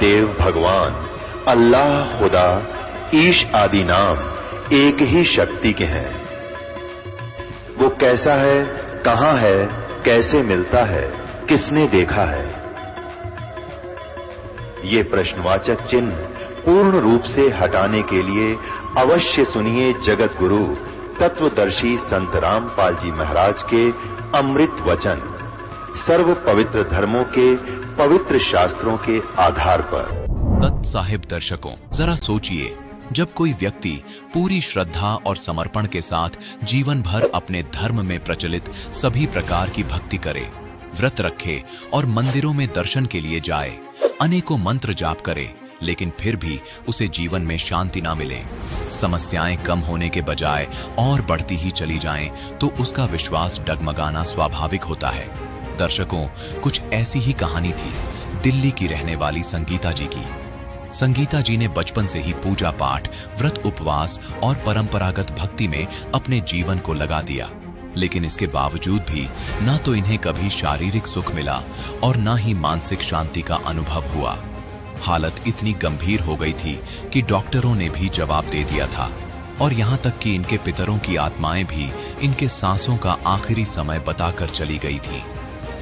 देव भगवान अल्लाह खुदा ईश आदि नाम एक ही शक्ति के हैं। वो कैसा है, कहां है, कैसे मिलता है, किसने देखा है? ये प्रश्नवाचक चिन्ह पूर्ण रूप से हटाने के लिए अवश्य सुनिए जगत गुरु तत्वदर्शी संत रामपाल जी महाराज के अमृत वचन, सर्व पवित्र धर्मों के पवित्र शास्त्रों के आधार पर। दत्त साहिब दर्शकों, जरा सोचिए, जब कोई व्यक्ति पूरी श्रद्धा और समर्पण के साथ जीवन भर अपने धर्म में प्रचलित सभी प्रकार की भक्ति करे, व्रत रखे और मंदिरों में दर्शन के लिए जाए, अनेकों मंत्र जाप करे, लेकिन फिर भी उसे जीवन में शांति ना मिले, समस्याएं कम होने के बजाय और बढ़ती ही चली जाएं, तो उसका विश्वास डगमगाना स्वाभाविक होता है। दर्शकों, कुछ ऐसी ही कहानी थी दिल्ली की रहने वाली संगीता जी की। संगीता जी ने बचपन से ही पूजा पाठ, व्रत उपवास और परंपरागत भक्ति में अपने जीवन को लगा दिया, लेकिन इसके बावजूद भी ना तो इन्हें कभी शारीरिक सुख मिला और ना ही मानसिक शांति का अनुभव हुआ। हालत इतनी गंभीर हो गई थी कि डॉक्टरों ने भी जवाब दे दिया था, और यहाँ तक कि इनके पितरों की आत्माएं भी इनके सांसों का आखिरी समय बताकर चली गई थी।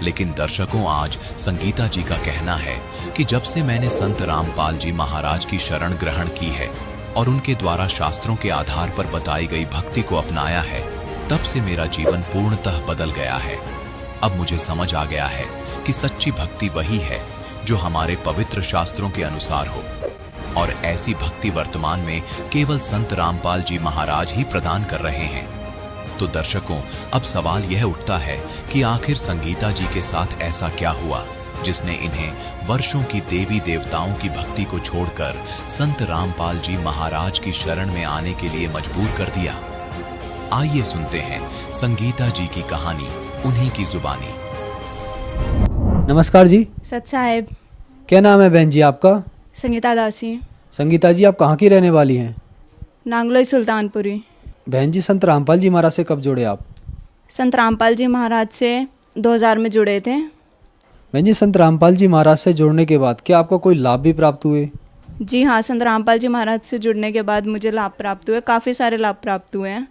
लेकिन दर्शकों, आज संगीता जी का कहना है कि जब से मैंने संत रामपाल जी महाराज की शरण ग्रहण की है और उनके द्वारा शास्त्रों के आधार पर बताई गई भक्ति को अपनाया है, तब से मेरा जीवन पूर्णतः बदल गया है। अब मुझे समझ आ गया है कि सच्ची भक्ति वही है जो हमारे पवित्र शास्त्रों के अनुसार हो, और ऐसी भक्ति वर्तमान में केवल संत रामपाल जी महाराज ही प्रदान कर रहे हैं। तो दर्शकों, अब सवाल यह उठता है कि आखिर संगीता जी के साथ ऐसा क्या हुआ जिसने इन्हें वर्षों की देवी देवताओं की भक्ति को छोड़कर संत रामपाल जी महाराज की शरण में आने के लिए मजबूर कर दिया। आइए सुनते हैं संगीता जी की कहानी उन्हीं की जुबानी। नमस्कार जी। सत साहेब। क्या नाम है बहन जी आपका? संगीता दासी। संगीता जी, आप कहाँ की रहने वाली हैं? नांगलोई सुल्तानपुरी। बहन जी, संत रामपाल जी महाराज से कब जुड़े आप? संत रामपाल जी महाराज से 2000 में जुड़े थे। बहन जी, संत रामपाल जी महाराज से जुड़ने के बाद क्या आपको कोई लाभ भी प्राप्त हुए? जी हाँ, संत रामपाल जी महाराज से जुड़ने के बाद मुझे लाभ प्राप्त हुए, काफ़ी सारे लाभ प्राप्त हुए हैं।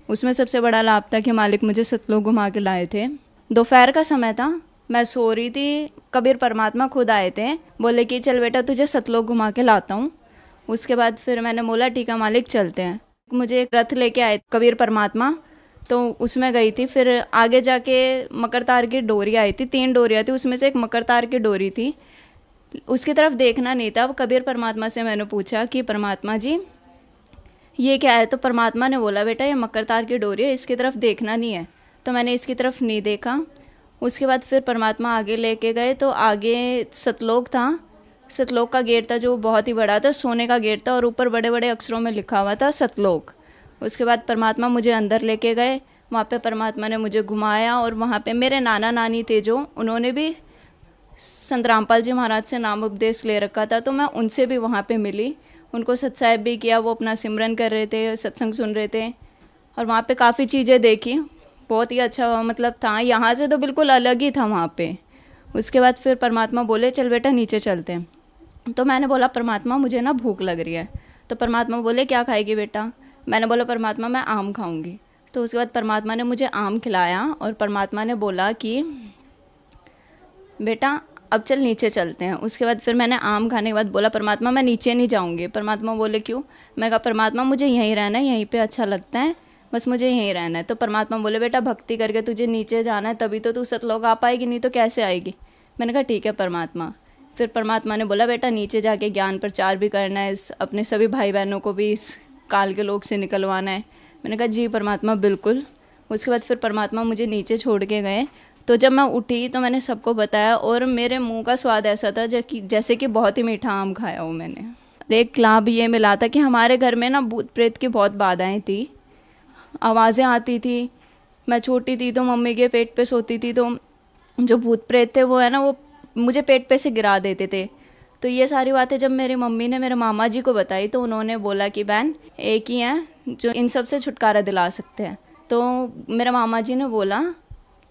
उसमें सबसे बड़ा लाभ था कि मालिक मुझे सतलोक घुमा के लाए थे। दोपहर का समय था, मैं सो रही थी, कबीर परमात्मा खुद आए थे, बोले कि चल बेटा तुझे सतलोक घुमा के लाता हूँ। उसके बाद फिर मैंने बोला ठीक है मालिक, चलते हैं। मुझे एक रथ लेके आए कबीर परमात्मा, तो उसमें गई थी। फिर आगे जाके मकर तार की डोरी आई थी, 3 डोरियाँ थी, उसमें से एक मकर तार की डोरी थी। उसकी तरफ देखना नहीं था। अब कबीर परमात्मा से मैंने पूछा कि परमात्मा जी ये क्या है? तो परमात्मा ने बोला बेटा ये मकर तार की डोरी है, इसकी तरफ देखना नहीं है। तो मैंने इसकी तरफ नहीं देखा। उसके बाद फिर परमात्मा आगे लेके गए, तो आगे सतलोक था। सतलोक का गेट था जो बहुत ही बड़ा था, सोने का गेट था, और ऊपर बड़े बड़े अक्षरों में लिखा हुआ था सतलोक। उसके बाद परमात्मा मुझे अंदर लेके गए। वहाँ पे परमात्मा ने मुझे घुमाया, और वहाँ पे मेरे नाना नानी थे जो, उन्होंने भी संत रामपाल जी महाराज से नाम उपदेश ले रखा था, तो मैं उनसे भी वहाँ पे मिली। उनको सत्साहिब भी किया, वो अपना सिमरन कर रहे थे, सत्संग सुन रहे थे, और वहाँ पे काफ़ी चीज़ें देखी। बहुत ही अच्छा मतलब था, यहाँ से तो बिल्कुल अलग ही था वहाँ पे। उसके बाद फिर परमात्मा बोले चल बेटा नीचे चलते हैं। तो मैंने बोला परमात्मा मुझे ना भूख लग रही है। तो परमात्मा बोले क्या खाएगी बेटा? मैंने बोला परमात्मा मैं आम खाऊंगी। तो उसके बाद परमात्मा ने मुझे आम खिलाया, और परमात्मा ने बोला कि बेटा अब चल नीचे चलते हैं। उसके बाद फिर मैंने आम खाने के बाद बोला परमात्मा मैं नीचे नहीं जाऊंगी। परमात्मा बोले क्यों? मैं कहा परमात्मा मुझे यहीं रहना है, यहीं पे अच्छा लगता है, बस मुझे यहीं रहना है। तो परमात्मा बोले बेटा भक्ति करके तुझे नीचे जाना है, तभी तो तू सतलोक आ पाएगी, नहीं तो कैसे आएगी? मैंने कहा ठीक है परमात्मा। फिर परमात्मा ने बोला बेटा नीचे जाके ज्ञान प्रचार भी करना है, अपने सभी भाई बहनों को भी इस काल के लोक से निकलवाना है। मैंने कहा जी परमात्मा बिल्कुल। उसके बाद फिर परमात्मा मुझे नीचे छोड़ के गए। तो जब मैं उठी तो मैंने सबको बताया, और मेरे मुंह का स्वाद ऐसा था जैसे कि बहुत ही मीठा आम खाया हो मैंने। एक लाभ ये मिला था कि हमारे घर में ना भूत प्रेत की बहुत बाधाएं थी, आवाज़ें आती थी। मैं छोटी थी तो मम्मी के पेट पे सोती थी, तो जो भूत प्रेत थे वो है ना वो मुझे पेट पे से गिरा देते थे। तो ये सारी बातें जब मेरी मम्मी ने मेरे मामा जी को बताई, तो उन्होंने बोला कि बहन एक ही हैं जो इन सब से छुटकारा दिला सकते हैं। तो मेरे मामा जी ने बोला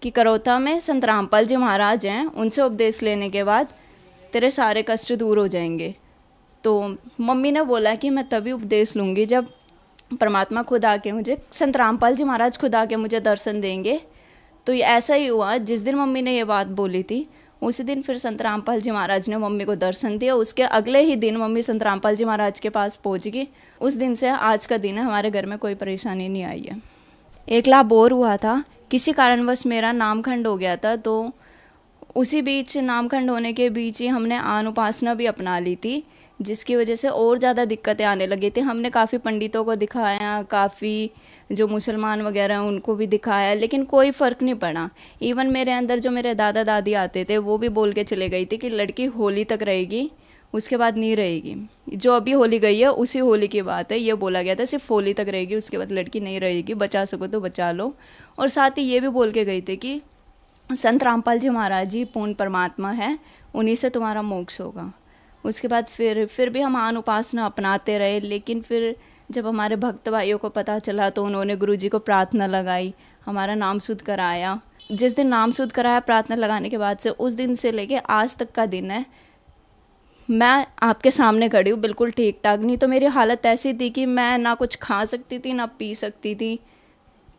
कि करौता में संत रामपाल जी महाराज हैं, उनसे उपदेश लेने के बाद तेरे सारे कष्ट दूर हो जाएंगे। तो मम्मी ने बोला कि मैं तभी उपदेश लूँगी जब परमात्मा खुद आके मुझे, संत रामपाल जी महाराज खुद आके मुझे दर्शन देंगे। तो ये ऐसा ही हुआ, जिस दिन मम्मी ने ये बात बोली थी उसी दिन फिर संत रामपाल जी महाराज ने मम्मी को दर्शन दिया। उसके अगले ही दिन मम्मी संत रामपाल जी महाराज के पास पहुंच गई। उस दिन से आज का दिन है, हमारे घर में कोई परेशानी नहीं आई है। एक लाभ और हुआ था, किसी कारणवश मेरा नामखंड हो गया था, तो उसी बीच नामखंड होने के बीच ही हमने अनुपासना भी अपना ली थी, जिसकी वजह से और ज़्यादा दिक्कतें आने लगी थी। हमने काफ़ी पंडितों को दिखाया, काफ़ी जो मुसलमान वगैरह हैं उनको भी दिखाया, लेकिन कोई फ़र्क नहीं पड़ा। इवन मेरे अंदर जो मेरे दादा दादी आते थे वो भी बोल के चले गई थी कि लड़की होली तक रहेगी, उसके बाद नहीं रहेगी। जो अभी होली गई है उसी होली की बात है, ये बोला गया था सिर्फ होली तक रहेगी, उसके बाद लड़की नहीं रहेगी, बचा सको तो बचा लो। और साथ ही ये भी बोल के गई थी कि संत रामपाल जी महाराज जी पूर्ण परमात्मा है, उन्हीं से तुम्हारा मोक्ष होगा। उसके बाद फिर भी हम अनुपासना अपनाते रहे, लेकिन फिर जब हमारे भक्त भाइयों को पता चला तो उन्होंने गुरुजी को प्रार्थना लगाई, हमारा नाम शुद्ध कराया। जिस दिन नाम शुद्ध कराया प्रार्थना लगाने के बाद से, उस दिन से लेके आज तक का दिन है, मैं आपके सामने खड़ी हूँ बिल्कुल ठीक ठाक। नहीं तो मेरी हालत ऐसी थी कि मैं ना कुछ खा सकती थी ना पी सकती थी,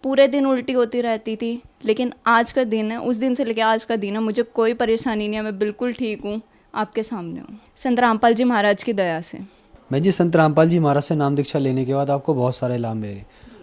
पूरे दिन उल्टी होती रहती थी। लेकिन आज का दिन है, उस दिन से लेके आज का दिन है, मुझे कोई परेशानी नहीं है, मैं बिल्कुल ठीक हूँ, आपके सामने हूँ संत रामपाल जी महाराज की दया से। मैं जी, संत रामपाल जी महाराज से नाम दीक्षा लेने के बाद आपको बहुत सारे लाभ मिले।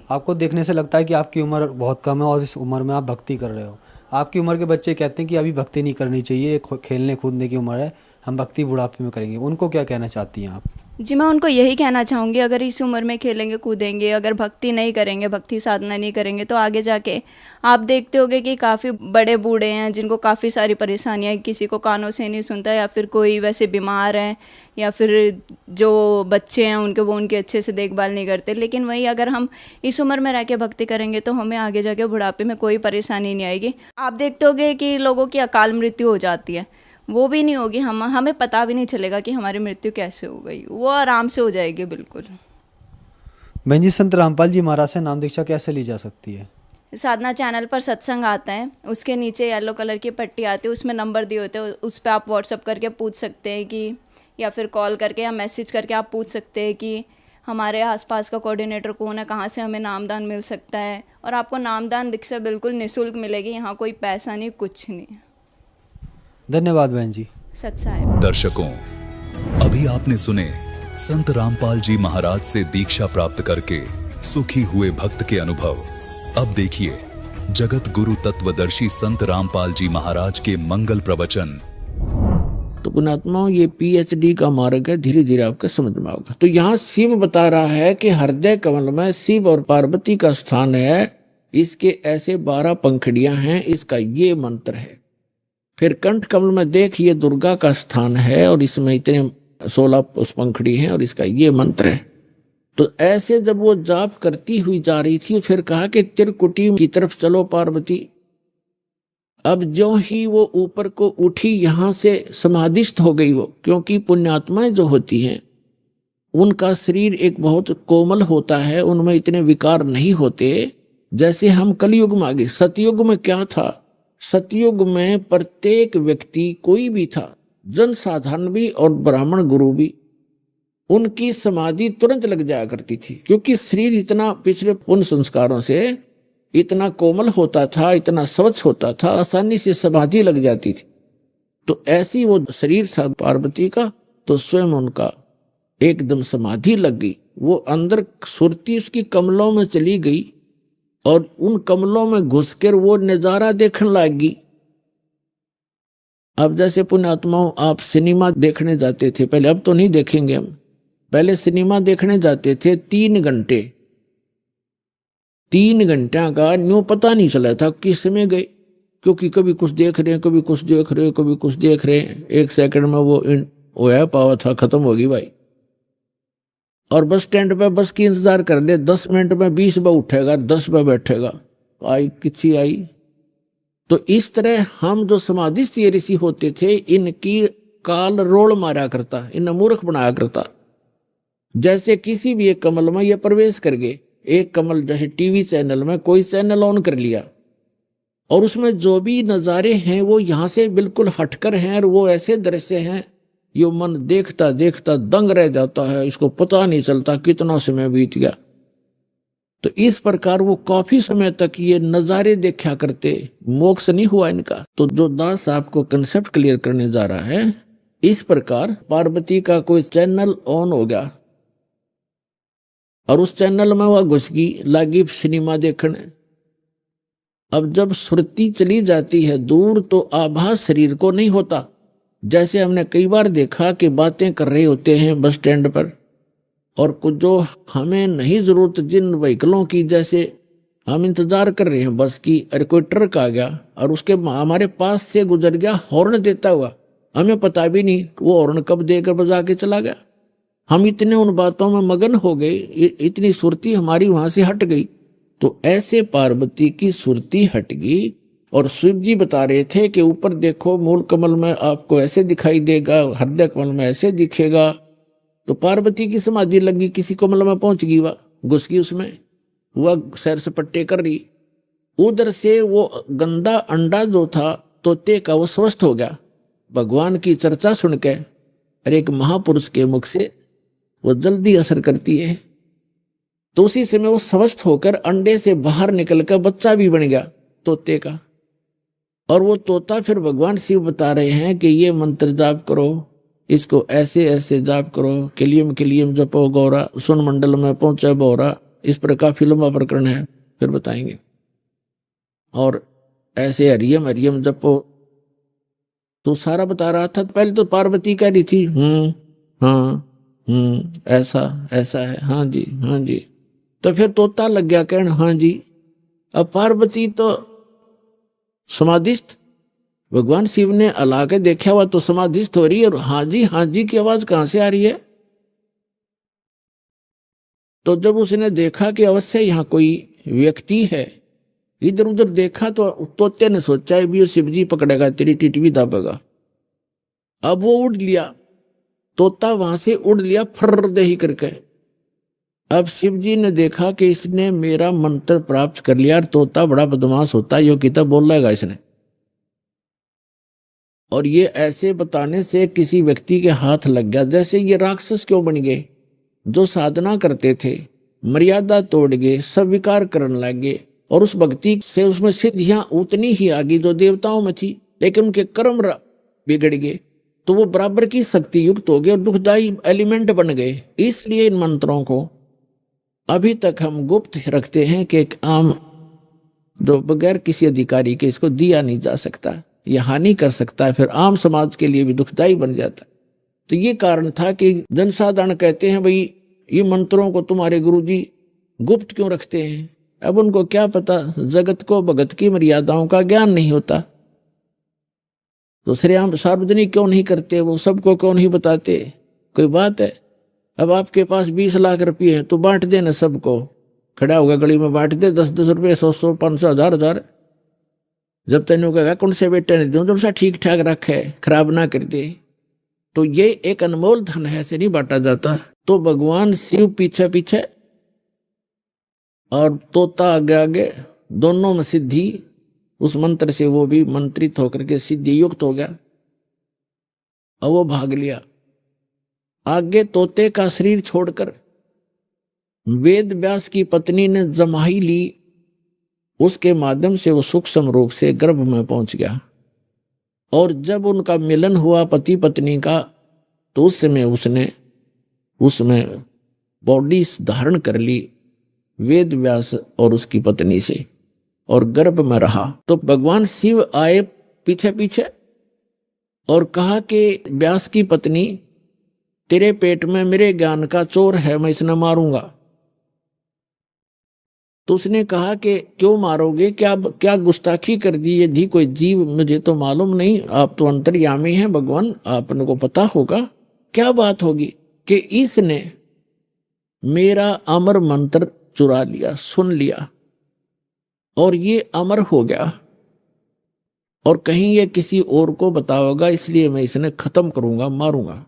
आपको देखने से लगता है कि आपकी उम्र बहुत कम है और इस उम्र में आप भक्ति कर रहे हो। आपकी उम्र के बच्चे कहते हैं कि अभी भक्ति नहीं करनी चाहिए, खेलने कूदने की उम्र है, हम भक्ति बुढ़ापे में करेंगे। उनको क्या कहना चाहती हैं आप? जी, मैं उनको यही कहना चाहूँगी, अगर इस उम्र में खेलेंगे कूदेंगे, अगर भक्ति नहीं करेंगे, भक्ति साधना नहीं करेंगे, तो आगे जाके आप देखते होंगे कि काफ़ी बड़े बूढ़े हैं जिनको काफ़ी सारी परेशानियाँ, किसी को कानों से नहीं सुनता, या फिर कोई वैसे बीमार है, या फिर जो बच्चे हैं उनके वो उनकी अच्छे से देखभाल नहीं करते। लेकिन वही अगर हम इस उम्र में रह के भक्ति करेंगे तो हमें आगे जाके बुढ़ापे में कोई परेशानी नहीं आएगी। आप देखते होंगे कि लोगों की अकाल मृत्यु हो जाती है, वो भी नहीं होगी, हमें पता भी नहीं चलेगा कि हमारी मृत्यु कैसे हो गई, वो आराम से हो जाएगी बिल्कुल। बहन जी, संत रामपाल जी महाराज से नाम दीक्षा कैसे ली जा सकती है? साधना चैनल पर सत्संग आता है, उसके नीचे येलो कलर की पट्टी आती है, उसमें नंबर दिए होते हैं, उस पर आप व्हाट्सअप करके पूछ सकते हैं कि, या फिर कॉल करके या मैसेज करके आप पूछ सकते हैं कि हमारे आसपास का कोऑर्डिनेटर कौन है, कहाँ से हमें नामदान मिल सकता है। और आपको नामदान दीक्षा बिल्कुल निःशुल्क मिलेगी, यहाँ कोई पैसा नहीं, कुछ नहीं। धन्यवाद बहन जी। सत साहिब। दर्शकों, अभी आपने सुने संत रामपाल जी महाराज से दीक्षा प्राप्त करके सुखी हुए भक्त के अनुभव। अब देखिए जगत गुरु तत्वदर्शी संत रामपाल जी महाराज के मंगल प्रवचन। तो पुण्यात्माओं, ये पीएचडी का मार्ग है, धीरे धीरे आपके समझ में आएगा। तो यहाँ शिव बता रहा है कि हृदय कमल में शिव और पार्वती का स्थान है, इसके ऐसे 12 पंखुड़ियां हैं, इसका ये मंत्र है। फिर कंठ कमल में देख, ये दुर्गा का स्थान है और इसमें इतने 16 पंखुड़ी हैं और इसका ये मंत्र है। तो ऐसे जब वो जाप करती हुई जा रही थी, फिर कहा कि त्रिकुटी की तरफ चलो पार्वती। अब जो ही वो ऊपर को उठी, यहां से समाधिस्थ हो गई वो, क्योंकि पुण्यात्माएं जो होती हैं उनका शरीर एक बहुत कोमल होता है, उनमें इतने विकार नहीं होते जैसे हम कलयुग में आ गए। सतयुग में क्या था? सतयुग में प्रत्येक व्यक्ति कोई भी था, जनसाधारण भी और ब्राह्मण गुरु भी, उनकी समाधि तुरंत लग जाया करती थी, क्योंकि शरीर इतना पिछले पुण्य संस्कारों से इतना कोमल होता था, इतना स्वच्छ होता था, आसानी से समाधि लग जाती थी। तो ऐसी वो शरीर था पार्वती का, तो स्वयं उनका एकदम समाधि लग गई। वो अंदर सुरती उसकी कमलों में चली गई और उन कमलों में घुसकर वो नजारा देखने लगी। अब जैसे पुण्यात्माओं, आप सिनेमा देखने जाते थे पहले, अब तो नहीं देखेंगे हम, पहले सिनेमा देखने जाते थे 3 घंटे, 3 घंटे का न्यू पता नहीं चला था किस में गए, क्योंकि कभी कुछ देख रहे हैं, कभी कुछ देख रहे हैं, कभी कुछ देख रहे हैं। 1 सेकंड में वो ऐप आवा था, खत्म होगी भाई। और बस स्टैंड पे बस की इंतजार कर ले, 10 मिनट में 20 बार उठेगा, 10 बार बैठेगा, आई किसी आई। तो इस तरह हम जो समाधिस्थ ऋषि होते थे, इनकी काल रोल मारा करता, इन्हें मूर्ख बनाया करता। जैसे किसी भी एक कमल में ये प्रवेश कर गए, एक कमल जैसे टीवी चैनल में कोई चैनल ऑन कर लिया और उसमें जो भी नज़ारे हैं वो यहाँ से बिल्कुल हटकर हैं और वो ऐसे दृश्य हैं ये मन देखता देखता दंग रह जाता है, इसको पता नहीं चलता कितना समय बीत गया। तो इस प्रकार वो काफी समय तक ये नजारे देखा करते, मोक्ष नहीं हुआ इनका। तो जो दास आपको कंसेप्ट क्लियर करने जा रहा है, इस प्रकार पार्वती का कोई चैनल ऑन हो गया और उस चैनल में वह घुस गई, लागी सिनेमा देखने। अब जब सुरती चली जाती है दूर तो आभास शरीर को नहीं होता। जैसे हमने कई बार देखा कि बातें कर रहे होते हैं बस स्टैंड पर, और कुछ जो हमें नहीं जरूरत जिन व्हीकलों की, जैसे हम इंतजार कर रहे हैं बस की, अरे कोई ट्रक आ गया और उसके हमारे पास से गुजर गया हॉर्न देता हुआ, हमें पता भी नहीं वो हॉर्न कब देकर बजा के चला गया। हम इतने उन बातों में मगन हो गए, इतनी सुरती हमारी वहां से हट गई। तो ऐसे पार्वती की सुरती हट गई और शिव जी बता रहे थे कि ऊपर देखो मूल कमल में आपको ऐसे दिखाई देगा, हृदय कमल में ऐसे दिखेगा। तो पार्वती की समाधि लगी, किसी कमल में पहुंच गई, वह घुस गई उसमें, वह सैर सपट्टे कर रही। उधर से वो गंदा अंडा जो था तोते का वो स्वस्थ हो गया। भगवान की चर्चा सुन के और एक महापुरुष के मुख से वो जल्दी असर करती है। तो उसी समय वो स्वस्थ होकर अंडे से बाहर निकलकर बच्चा भी बन गया तोते का। और वो तोता फिर भगवान शिव बता रहे हैं कि ये मंत्र जाप करो, इसको ऐसे ऐसे जाप करो, किलियम किलियम जपो गौरा, सुन मंडल में पहुंचा बोरा। इस पर काफी लंबा प्रकरण है, फिर बताएंगे। और ऐसे हरियम हरियम जपो, तो सारा बता रहा था। पहले तो पार्वती कह रही थी हाँ ऐसा ऐसा है, हाँ जी हाँ जी। तो फिर तोता लग गया कहने हाँ जी। अब पार्वती तो समाधिस्थ, भगवान शिव ने अला के देखा हुआ तो समाधिस्थ हो रही है, और हाँ जी की आवाज कहां से आ रही है। तो जब उसने देखा कि अवश्य यहाँ कोई व्यक्ति है, इधर उधर देखा तो तोते ने सोचा है भी वो शिव जी पकड़ेगा, तेरी टिटवी दाबेगा। अब वो उड़ लिया, तोता वहां से उड़ लिया फर्र दही करके। अब शिव जी ने देखा कि इसने मेरा मंत्र प्राप्त कर लिया, और तोता बड़ा बदमाश होता है, यो किताब बोल लेगा इसने। और ये ऐसे बताने से किसी व्यक्ति के हाथ लग गया। जैसे ये राक्षस क्यों बन गए, जो साधना करते थे मर्यादा तोड़ गए, सब विकार करने लगे, और उस भक्ति से उसमें सिद्धियां उतनी ही आ गई जो देवताओं में थी, लेकिन उनके कर्म बिगड़ गए, तो वो बराबर की शक्ति युक्त हो गए और दुखदाई एलिमेंट बन गए। इसलिए इन मंत्रों को अभी तक हम गुप्त रखते हैं कि एक आम जो बगैर किसी अधिकारी के इसको दिया नहीं जा सकता, यह हानि कर सकता है, फिर आम समाज के लिए भी दुखदाई बन जाता। तो ये कारण था कि जनसाधारण कहते हैं भाई ये मंत्रों को तुम्हारे गुरुजी गुप्त क्यों रखते हैं। अब उनको क्या पता, जगत को भगत की मर्यादाओं का ज्ञान नहीं होता, तो श्रेयाम सार्वजनिक क्यों नहीं करते, वो सबको क्यों नहीं बताते। कोई बात है, अब आपके पास 20 लाख रुपये हैं तो बांट देना सबको, खड़ा होगा गली में बांट दे, 10-10 रुपये, 100-100, 500, 1000-1000। जब तेनों कहेगा कौन से बेटे ने दूं, जो सा ठीक ठाक रखे, खराब ना कर दे। तो ये एक अनमोल धन है, से नहीं बांटा जाता। तो भगवान शिव पीछे पीछे और तोता आगे आगे, दोनों में सिद्धि। उस मंत्र से वो भी मंत्रित होकर के सिद्धि युक्त हो गया और वो भाग लिया। आगे तोते का शरीर छोड़कर वेद व्यास की पत्नी ने जमाई ली, उसके माध्यम से वो सूक्ष्म रूप से गर्भ में पहुंच गया। और जब उनका मिलन हुआ पति पत्नी का, तो उस समय उसने उसमें बॉडी धारण कर ली वेद व्यास और उसकी पत्नी से, और गर्भ में रहा। तो भगवान शिव आए पीछे पीछे और कहा कि व्यास की पत्नी तेरे पेट में मेरे ज्ञान का चोर है, मैं इसे मारूंगा। तो उसने कहा कि क्यों मारोगे, क्या गुस्ताखी कर दी, ये दी कोई जीव, मुझे तो मालूम नहीं, आप तो अंतर्यामी हैं भगवान, आपने को पता होगा। क्या बात होगी कि इसने मेरा अमर मंत्र चुरा लिया, सुन लिया, और ये अमर हो गया, और कहीं ये किसी और को बताओगा, इसलिए मैं इसने खत्म करूंगा, मारूंगा।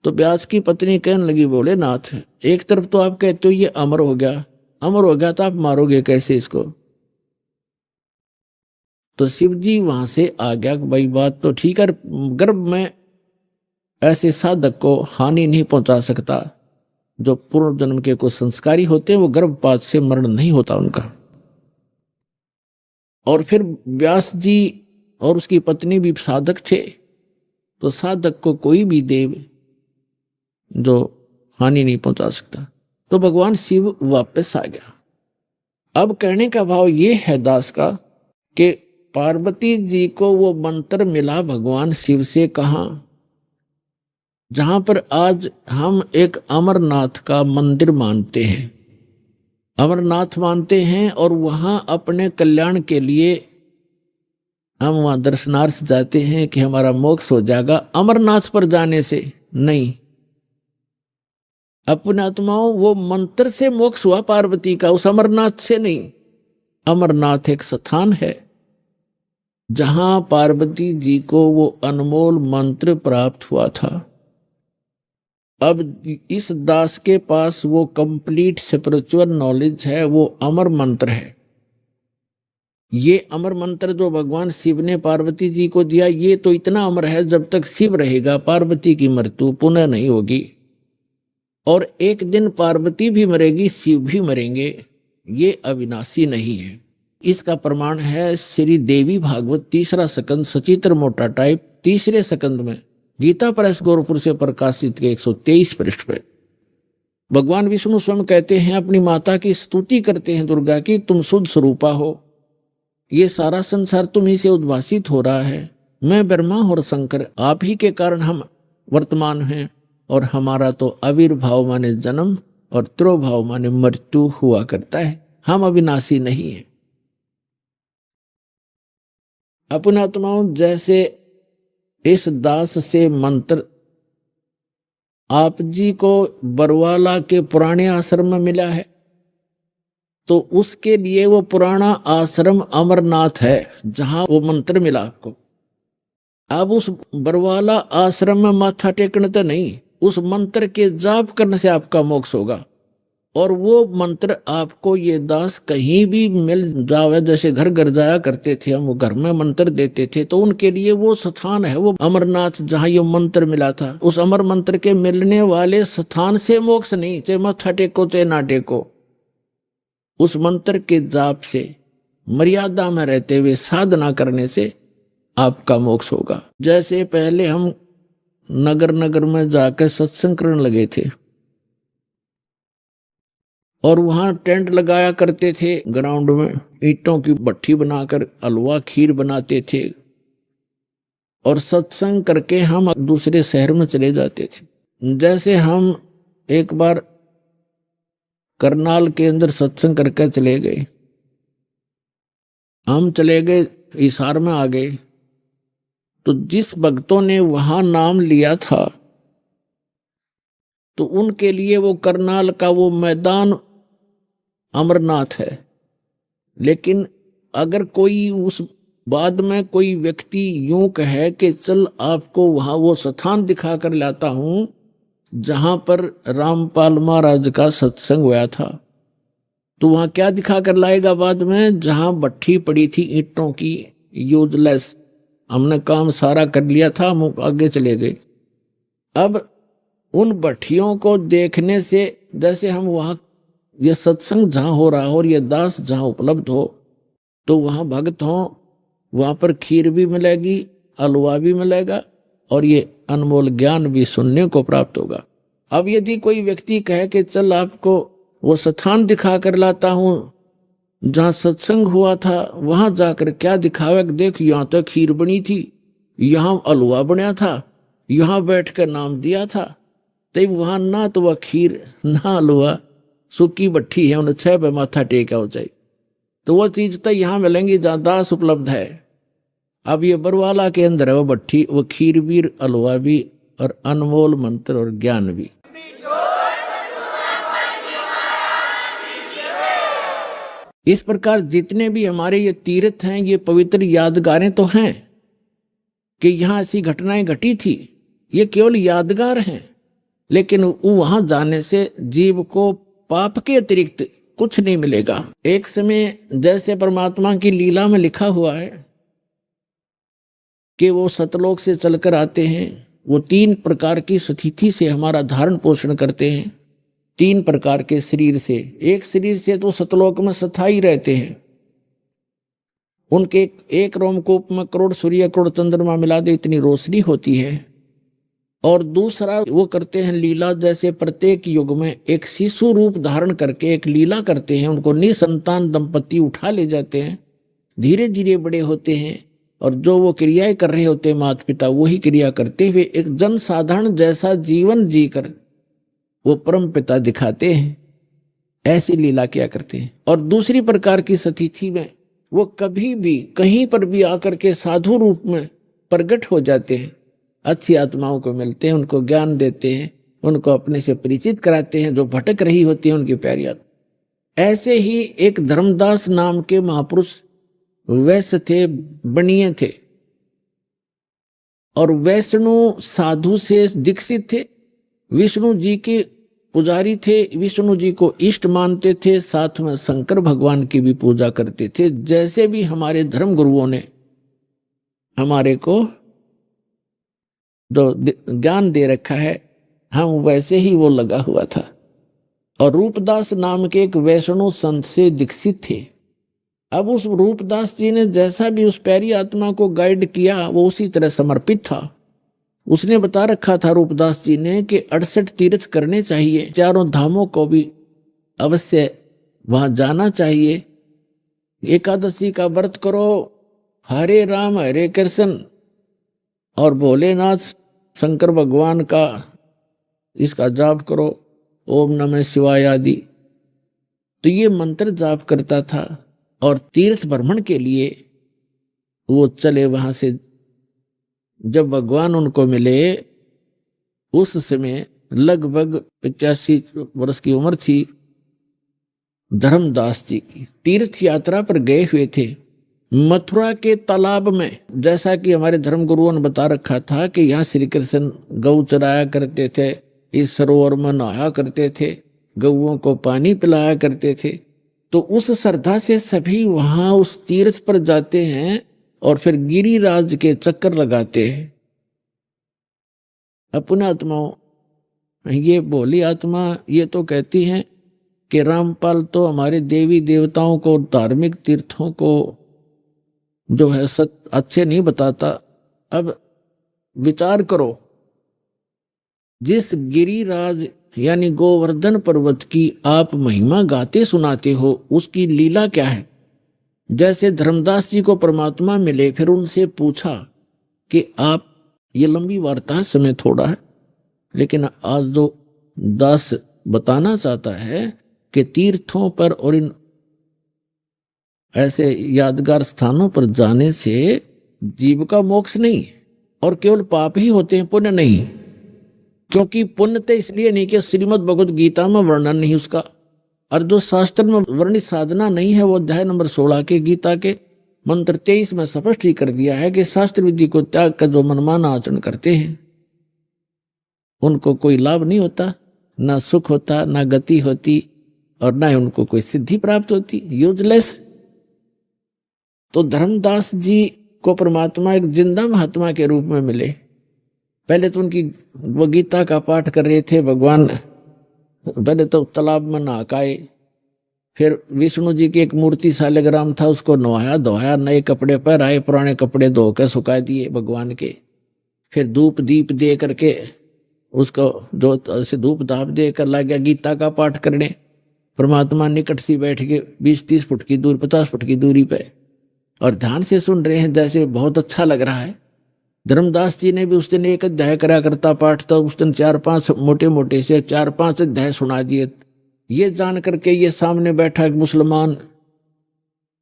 तो व्यास की पत्नी कहने लगी, बोले नाथ, एक तरफ तो आप कहते हो ये अमर हो गया, अमर हो गया तो आप मारोगे कैसे इसको। तो शिव जी वहां से आ गया, भाई बात तो ठीक है, गर्भ में ऐसे साधक को हानि नहीं पहुंचा सकता। जो पूर्व जन्म के कुछ संस्कारी होते हैं वो गर्भपात से मरण नहीं होता उनका। और फिर व्यास जी और उसकी पत्नी भी साधक थे, तो साधक को कोई भी देव जो हानि नहीं पहुंचा सकता। तो भगवान शिव वापस आ गया। अब कहने का भाव ये है दास का कि पार्वती जी को वो मंत्र मिला भगवान शिव से कहां, जहां पर आज हम एक अमरनाथ का मंदिर मानते हैं, अमरनाथ मानते हैं, और वहां अपने कल्याण के लिए हम वहां दर्शनार्थ जाते हैं कि हमारा मोक्ष हो जाएगा। अमरनाथ पर जाने से नहीं, अपने आत्माओं वो मंत्र से मोक्ष हुआ पार्वती का, उस अमरनाथ से नहीं। अमरनाथ एक स्थान है जहां पार्वती जी को वो अनमोल मंत्र प्राप्त हुआ था। अब इस दास के पास वो कंप्लीट स्पिरिचुअल नॉलेज है, वो अमर मंत्र है। ये अमर मंत्र जो भगवान शिव ने पार्वती जी को दिया, ये तो इतना अमर है, जब तक शिव रहेगा पार्वती की मृत्यु पुनः नहीं होगी। और एक दिन पार्वती भी मरेगी, शिव भी मरेंगे, ये अविनाशी नहीं है। इसका प्रमाण है श्री देवी भागवत 3रा स्कंद सचित्र मोटा टाइप 3रे स्कंद में गीता प्रेस गोरखपुर से प्रकाशित के 123 पृष्ठ पे भगवान विष्णु स्वयं कहते हैं, अपनी माता की स्तुति करते हैं दुर्गा की, तुम शुद्ध स्वरूपा हो, ये सारा संसार तुम्ही से उद्भासित हो रहा है, मैं ब्रह्मा और शंकर आप ही के कारण हम वर्तमान हैं, और हमारा तो आविर्भाव माने जन्म और तिरोभाव माने मृत्यु हुआ करता है, हम अविनाशी नहीं है। अपने आत्माओं, जैसे इस दास से मंत्र आप जी को बरवाला के पुराने आश्रम में मिला है, तो उसके लिए वो पुराना आश्रम अमरनाथ है जहां वो मंत्र मिला आपको। अब उस बरवाला आश्रम में माथा टेकने तो नहीं, उस मंत्र के जाप करने से आपका मोक्ष होगा। और वो मंत्र आपको ये दास कहीं भी मिल जावे, जैसे घर घर जाया करते थे हम, वो घर में मंत्र देते थे, तो उनके लिए वो स्थान है वो अमरनाथ जहां ये मंत्र मिला था। उस अमर मंत्र के मिलने वाले स्थान से मोक्ष नहीं, चाहे माथा टेको चाहे ना टेको, उस मंत्र के जाप से मर्यादा में रहते हुए साधना करने से आपका मोक्ष होगा। जैसे पहले हम नगर नगर में जाकर सत्संग करने लगे थे, और वहां टेंट लगाया करते थे ग्राउंड में, ईंटों की भट्ठी बनाकर हलवा खीर बनाते थे, और सत्संग करके हम दूसरे शहर में चले जाते थे। जैसे हम एक बार करनाल के अंदर सत्संग करके चले गए, हम चले गए हिसार में आ गए, तो जिस भक्तों ने वहां नाम लिया था, तो उनके लिए वो करनाल का वो मैदान अमरनाथ है। लेकिन अगर कोई उस बाद में कोई व्यक्ति यूं कहे कि चल आपको वहां वो स्थान दिखा कर लाता हूं जहां पर रामपाल महाराज का सत्संग हुआ था, तो वहां क्या दिखा कर लाएगा बाद में, जहां भट्ठी पड़ी थी ईंटों की यूजलेस, हमने काम सारा कर लिया था, हम आगे चले गए। अब उन भट्ठियों को देखने से, जैसे हम वहां ये सत्संग जहां हो रहा हो और ये दास जहां उपलब्ध हो, तो वहां भक्त हो, वहां पर खीर भी मिलेगी, हलवा भी मिलेगा, और ये अनमोल ज्ञान भी सुनने को प्राप्त होगा। अब यदि कोई व्यक्ति कहे कि चल आपको वो स्थान दिखा कर लाता हूं जहां सत्संग हुआ था, वहां जाकर क्या दिखावे, देख यहां तो खीर बनी थी, यहां हलवा बना था, यहां बैठ कर नाम दिया था, तो वहां ना तो वह खीर ना हलवा, सूखी भट्ठी है, उन्हें 6 पे माथा टेका हो जाए, तो वो चीज तो यहां मिलेंगी जहां दास उपलब्ध है। अब ये बरवाला के अंदर है वो भट्ठी, वो खीर भी, हलवा भी, और अनमोल मंत्र और ज्ञान भी। इस प्रकार जितने भी हमारे ये तीर्थ हैं, ये पवित्र यादगारें तो हैं कि यहां ऐसी घटनाएं घटी थी, ये केवल यादगार हैं, लेकिन वहां जाने से जीव को पाप के अतिरिक्त कुछ नहीं मिलेगा। एक समय जैसे परमात्मा की लीला में लिखा हुआ है कि वो सतलोक से चलकर आते हैं, वो 3 प्रकार की स्थिति से हमारा धारण पोषण करते हैं। 3 प्रकार के शरीर से, एक शरीर से तो सतलोक में स्थायी रहते हैं, उनके एक रोमकूप में करोड़ सूर्य करोड़ चंद्रमा मिला दे इतनी रोशनी होती है। और दूसरा वो करते हैं लीला, जैसे प्रत्येक युग में एक शिशु रूप धारण करके एक लीला करते हैं, उनको निसंतान दंपति उठा ले जाते हैं, धीरे धीरे बड़े होते हैं और जो वो क्रियाएं कर रहे होते हैं माता पिता वही क्रिया करते हुए एक जन साधारण जैसा जीवन जीकर वो परम पिता दिखाते हैं, ऐसी लीला किया करते हैं। और दूसरी प्रकार की स्थिति में वो कभी भी कहीं पर भी आकर के साधु रूप में प्रकट हो जाते हैं, अच्छी आत्माओं को मिलते हैं, उनको ज्ञान देते हैं, उनको अपने से परिचित कराते हैं, जो भटक रही होती है उनकी प्यारी आत्मा। ऐसे ही एक धर्मदास नाम के महापुरुष वैश्य थे, बनिए थे और वैष्णु साधु से दीक्षित थे, विष्णु जी के पुजारी थे, विष्णु जी को इष्ट मानते थे, साथ में शंकर भगवान की भी पूजा करते थे। जैसे भी हमारे धर्म गुरुओं ने हमारे को जो ज्ञान दे रखा है हम वैसे ही वो लगा हुआ था। और रूपदास नाम के एक वैष्णव संत से दीक्षित थे। अब उस रूपदास जी ने जैसा भी उस प्यारी आत्मा को गाइड किया वो उसी तरह समर्पित था। उसने बता रखा था रूपदास जी ने कि 68 तीर्थ करने चाहिए, 4 धामों को भी अवश्य वहां जाना चाहिए, एकादशी का व्रत करो, हरे राम हरे कृष्ण और भोलेनाथ शंकर भगवान का इसका जाप करो, ओम नमः शिवाय आदि। तो ये मंत्र जाप करता था और तीर्थ भ्रमण के लिए वो चले वहां से। जब भगवान उनको मिले उस समय लगभग 85 वर्ष की उम्र थी धर्मदास जी की। तीर्थ यात्रा पर गए हुए थे मथुरा के तालाब में, जैसा कि हमारे धर्म गुरुओं ने बता रखा था कि यहाँ श्री कृष्ण गौ चराया करते थे, इस सरोवर में नहाया करते थे, गौओं को पानी पिलाया करते थे। तो उस श्रद्धा से सभी वहां उस तीर्थ पर जाते हैं और फिर गिरिराज के चक्कर लगाते हैं। अपने आत्माओं, ये भोली आत्मा ये तो कहती हैं कि रामपाल तो हमारे देवी देवताओं को, धार्मिक तीर्थों को जो है अच्छे नहीं बताता। अब विचार करो, जिस गिरिराज यानी गोवर्धन पर्वत की आप महिमा गाते सुनाते हो उसकी लीला क्या है। जैसे धर्मदास जी को परमात्मा मिले, फिर उनसे पूछा कि आप, ये लंबी वार्ता है, समय थोड़ा है, लेकिन आज जो दास बताना चाहता है कि तीर्थों पर और इन ऐसे यादगार स्थानों पर जाने से जीव का मोक्ष नहीं और केवल पाप ही होते हैं, पुण्य नहीं। क्योंकि पुण्य तो इसलिए नहीं कि श्रीमद् भगवद गीता में वर्णन नहीं उसका, और जो शास्त्र में वर्णित साधना नहीं है वो अध्याय नंबर 16 के गीता के मंत्र 23 में स्पष्ट ही कर दिया है कि शास्त्र विधि को त्याग कर जो मनमाना आचरण करते हैं उनको कोई लाभ नहीं होता, ना सुख होता, ना गति होती और ना ही उनको कोई सिद्धि प्राप्त होती, यूजलेस। तो धर्मदास जी को परमात्मा एक जिंदा महात्मा के रूप में मिले। पहले तो उनकी वो गीता का पाठ कर रहे थे भगवान, पहले तो तालाब में नहाए, फिर विष्णु जी की एक मूर्ति शालिग्राम था उसको नहाया धोया, नए कपड़े पहनाए, पुराने कपड़े धोकर सुखा दिए भगवान के, फिर धूप दीप दे करके उसको जो ऐसे धूप धाप दे कर लग गया गीता का पाठ करने। परमात्मा निकट सी बैठ के 20-30 फुट की दूर, 50 फुट की दूरी पे और ध्यान से सुन रहे हैं, जैसे बहुत अच्छा लग रहा है। धर्मदास जी ने भी उस दिन एक अध्याय करा करता पाठ था, उस दिन 4-5 मोटे मोटे से 4-5 अध्याय सुना दिए। ये जान करके ये सामने बैठा एक मुसलमान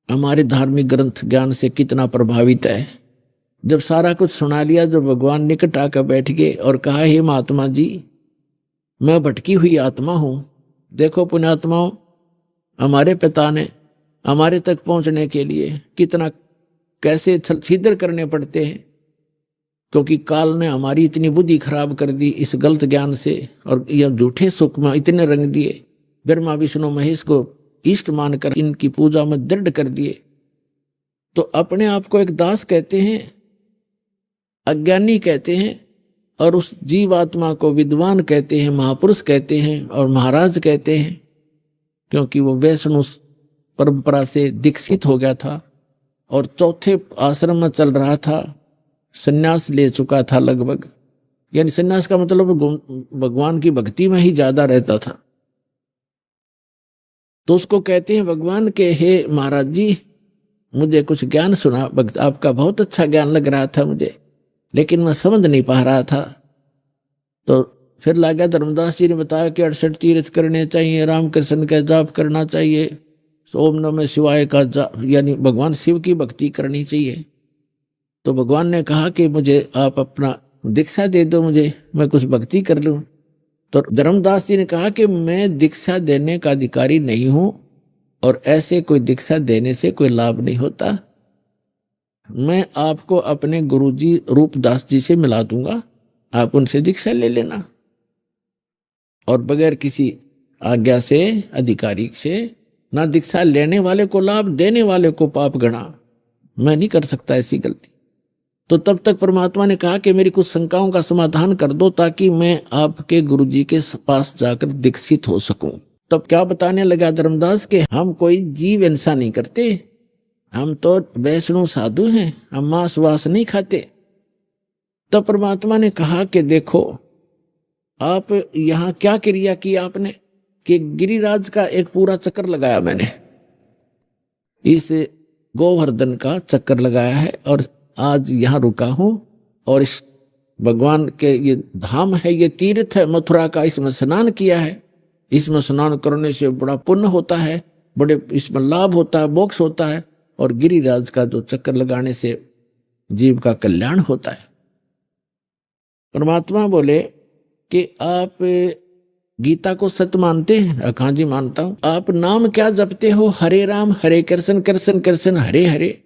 हमारे धार्मिक ग्रंथ ज्ञान से कितना प्रभावित है। जब सारा कुछ सुना लिया, जो भगवान निकट आकर बैठ गए और कहा, हे महात्मा जी, मैं भटकी हुई आत्मा हूं, देखो पुण्यात्माओं, हमारे पिता ने हमारे तक पहुंचने के लिए कितना कैसे छिद्र करने पड़ते हैं, क्योंकि काल ने हमारी इतनी बुद्धि खराब कर दी इस गलत ज्ञान से, और यह झूठे सुख में इतने रंग दिए, ब्रह्मा विष्णु महेश को इष्ट मानकर इनकी पूजा में दृढ़ कर दिए। तो अपने आप को एक दास कहते हैं, अज्ञानी कहते हैं, और उस जीवात्मा को विद्वान कहते हैं, महापुरुष कहते हैं और महाराज कहते हैं, क्योंकि वो वैष्णव परंपरा से दीक्षित हो गया था और चौथे आश्रम में चल रहा था, सन्यास ले चुका था लगभग, यानी सन्यास का मतलब भगवान की भक्ति में ही ज्यादा रहता था। तो उसको कहते हैं भगवान के, हे महाराज जी मुझे कुछ ज्ञान सुना, आपका बहुत अच्छा ज्ञान लग रहा था मुझे, लेकिन मैं समझ नहीं पा रहा था। तो फिर लगा धर्मदास जी ने बताया कि 68 तीर्थ करने चाहिए, रामकृष्ण का जाप करना चाहिए, ओम नमः शिवाय का जाप, यानी भगवान शिव की भक्ति करनी चाहिए। तो भगवान ने कहा कि मुझे आप अपना दीक्षा दे दो, मुझे मैं कुछ भक्ति कर लूं। तो धर्मदास जी ने कहा कि मैं दीक्षा देने का अधिकारी नहीं हूं और ऐसे कोई दीक्षा देने से कोई लाभ नहीं होता। मैं आपको अपने गुरुजी रूपदास जी से मिला दूंगा, आप उनसे दीक्षा ले लेना। और बगैर किसी आज्ञा से, अधिकारी से, ना दीक्षा लेने वाले को लाभ, देने वाले को पाप गणा, मैं नहीं कर सकता ऐसी गलती। तो तब तक परमात्मा ने कहा कि मेरी कुछ शंकाओं का समाधान कर दो ताकि मैं आपके गुरुजी के पास जाकर दीक्षित हो सकूं। तब क्या बताने लगा धर्मदास के, हम कोई जीव हिंसा नहीं करते, हम तो वैष्णव साधु हैं, हम मांस वास नहीं खाते। तब परमात्मा ने कहा कि देखो आप यहाँ क्या क्रिया की आपने, कि गिरिराज का एक पूरा चक्कर लगाया मैंने, इस गोवर्धन का चक्कर लगाया है और आज यहाँ रुका हूं और इस भगवान के ये धाम है, ये तीर्थ है मथुरा का, इसमें स्नान किया है। इसमें स्नान करने से बड़ा पुण्य होता है, बड़े इसमें लाभ होता है, मोक्ष होता है, और गिरिराज का जो चक्कर लगाने से जीव का कल्याण होता है। परमात्मा बोले कि आप गीता को सत्य मानते हैं? हाँ जी मानता हूं। आप नाम क्या जपते हो? हरे राम हरे कृष्ण कृष्ण कृष्ण हरे हरे,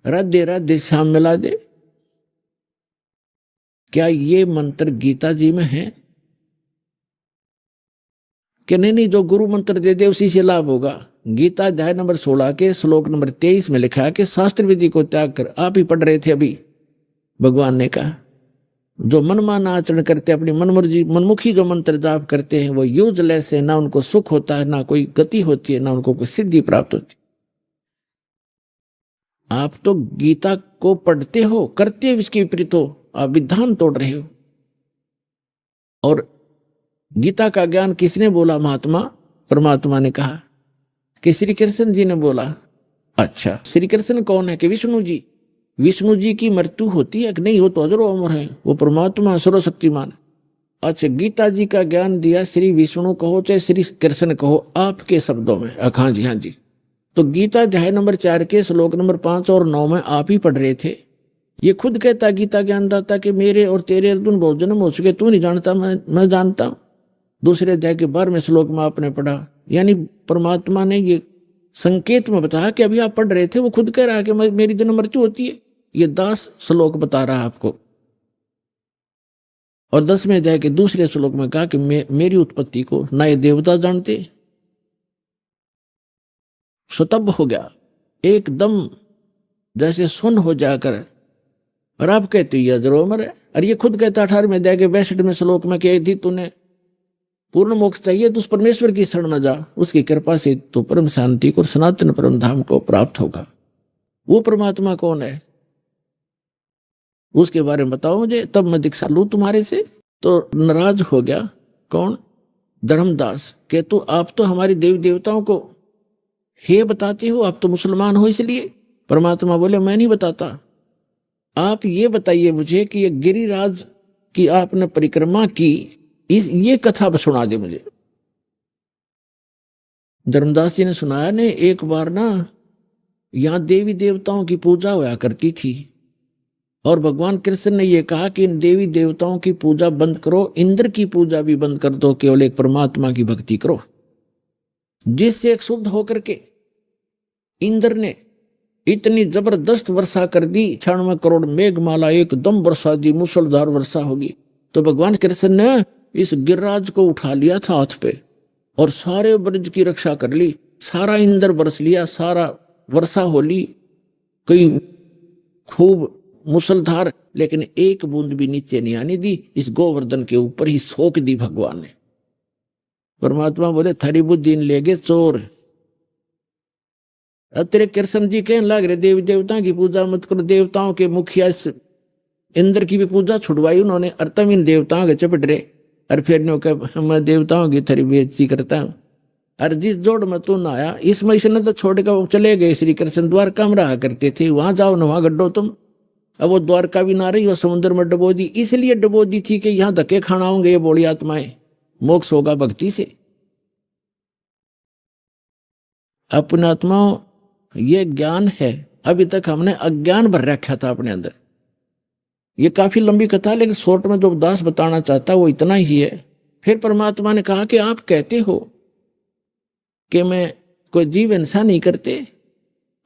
राधे राधे श्याम मिला दे। क्या ये मंत्र गीता जी में है कि नहीं? जो गुरु मंत्र दे दे उसी से लाभ होगा। गीता अध्याय नंबर 16 के श्लोक नंबर 23 में लिखा है कि शास्त्र विधि को त्याग कर, आप ही पढ़ रहे थे अभी, भगवान ने कहा जो मनमाना आचरण करते, अपनी मनमुखी जो मंत्र जाप करते हैं वो यूजलेस है, ना उनको सुख होता है, ना कोई गति होती है, ना उनको कोई सिद्धि प्राप्त होती। आप तो गीता को पढ़ते हो, करते हो इसके विपरीत हो, आप विधान तोड़ रहे हो। और गीता का ज्ञान किसने बोला? महात्मा परमात्मा ने कहा कि श्री कृष्ण जी ने बोला। अच्छा, श्री कृष्ण कौन है? कि विष्णु जी। विष्णु जी की मृत्यु होती है कि नहीं? हो तो अजरो अमर है, वो परमात्मा सर्वशक्तिमान। अच्छा, गीता जी का ज्ञान दिया श्री विष्णु कहो चाहे श्री कृष्ण कहो, आपके शब्दों में। हाँ जी, हाँ जी। तो गीता अध्याय नंबर 4 के श्लोक नंबर 5 और 9 में आप ही पढ़ रहे थे। ये खुद कहता गीता ज्ञानदाता कि मेरे और तेरे अर्जुन बहुत जन्म हो चुके, तू नहीं जानता, मैं जानता हूं। दूसरे अध्याय के 12वें श्लोक में आपने पढ़ा, यानी परमात्मा ने ये संकेत में बताया कि अभी आप पढ़ रहे थे, वो खुद कह रहा है कि मेरी जन्म मृत्यु होती है। ये 10 श्लोक बता रहा है आपको। और 10वें अध्याय के दूसरे श्लोक में कहा कि मेरी उत्पत्ति को ना ये देवता जानते। स्तब्ध हो गया एकदम, जैसे सुन हो जाकर। और आप कहते ये अजरो अमर है। और ये खुद कहता 18वें अध्याय के 62वें श्लोक में कि यदि तूने पूर्ण मोक्ष चाहिए तो उस परमेश्वर की शरण में जा, उसकी कृपा से तो परम शांति को, सनातन परम धाम को प्राप्त होगा। वो परमात्मा कौन है उसके बारे में बताओ मुझे, तब मैं दीक्षा लूं तुम्हारे से। तो नाराज हो गया कौन? धर्मदास। के तो आप तो हमारे देवी देवताओं को हे बताते हो, आप तो मुसलमान हो इसलिए। परमात्मा बोले मैं नहीं बताता, आप ये बताइए मुझे कि ये गिरिराज की आपने परिक्रमा की, ये कथा सुना दे मुझे। धर्मदास जी ने सुनाया ने, एक बार ना यहां देवी देवताओं की पूजा हुआ करती थी और भगवान कृष्ण ने यह कहा कि इन देवी देवताओं की पूजा बंद करो, इंद्र की पूजा भी बंद कर दो, केवल एक परमात्मा की भक्ति करो। जिससे एक शुद्ध होकर के इंद्र ने इतनी जबरदस्त वर्षा कर दी, 96 करोड़ मेघमाला एकदम वर्षा दी, मूसलधार वर्षा होगी। तो भगवान कृष्ण ने इस गिरिराज को उठा लिया था हाथ पे और सारे ब्रज की रक्षा कर ली, सारा इंद्र बरस लिया, सारा वर्षा हो ली, कई खूब मुसलधार, लेकिन एक बूंद भी नीचे नहीं आने दी। इस गोवर्धन के ऊपर ही सोख दी भगवान ने। परमात्मा बोले थारी बुद्धि ले गए चोर। अब तेरे कृष्ण जी कहने लग रहे देवी देवताओं की पूजा मत करो। देवताओं के मुखिया इंद्र की भी पूजा छुड़वाई उन्होंने, और तब इन देवताओं के चपट रहे। और फिर नो कह मैं देवताओं की थारी बेइज्जती करता हूं। और जिस जोड़ में तू ना आया इस महीने ने तो छोड़कर वो चले गए। श्री कृष्ण द्वारका में रहा करते थे, वहां जाओ ना, वहां गड्ढो तुम। अब वो द्वारका भी ना रही, वो समुद्र में डबो दी। इसलिए डबो दी थी कि यहां धक्के खाना होंगे ये बोली आत्माएं, मोक्ष होगा भक्ति से। अपने आत्माओं ये ज्ञान है, अभी तक हमने अज्ञान भर रखा था अपने अंदर। ये काफी लंबी कथा, लेकिन शॉर्ट में जो उदास बताना चाहता वो इतना ही है। फिर परमात्मा ने कहा कि आप कहते हो कि मैं कोई जीव हिंसा नहीं करते।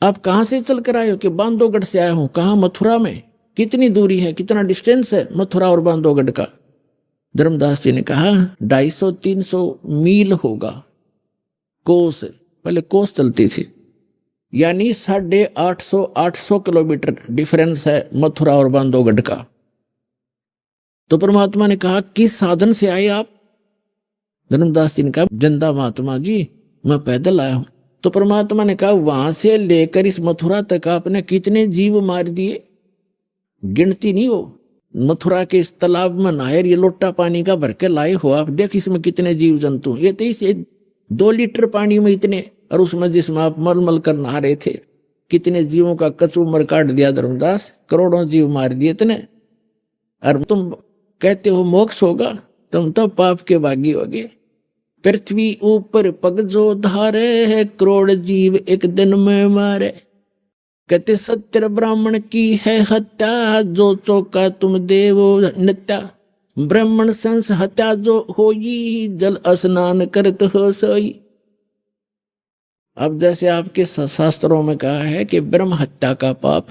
आप कहां से चल कर आए हो? कि बांधवगढ़ से आया हूं। कहां? मथुरा में। कितनी दूरी है, कितना डिस्टेंस है मथुरा और बांधवगढ़ का? धर्मदास जी ने कहा 250-300 मील होगा। कोस, पहले कोस चलती थी, यानी 850 किलोमीटर डिफरेंस है मथुरा और बांधवगढ़ का। तो परमात्मा ने कहा किस साधन से आए आप? धर्मदास जी ने कहा जिंदा महात्मा जी मैं पैदल आया हूं। तो परमात्मा ने कहा वहां से लेकर इस मथुरा तक आपने कितने जीव मार दिए, गिनती नहीं हो। मथुरा के इस तालाब में नहायर ये लोटा पानी का भर के लाए हो आप, देख इसमें कितने जीव जंतु। ये तो इस 2 लीटर पानी में इतने, और उसमें जिसमें आप मलमल कर नहा रहे थे कितने जीवों का कचूमर काट दिया धर्मदास, करोड़ों जीव मार दिए इतने। और तुम कहते हो मोक्ष होगा, तुम तो पाप के भागी होगे। पृथ्वी ऊपर पग जो धारे है, करोड़ जीव एक दिन में मारे। कहते सत्य ब्राह्मण की है हत्या, जो चौका तुम देवो नित्या। ब्राह्मण संस हत्या जो होई, जल स्नान करत हो सोई। अब जैसे आपके शास्त्रों में कहा है कि ब्रह्म हत्या का पाप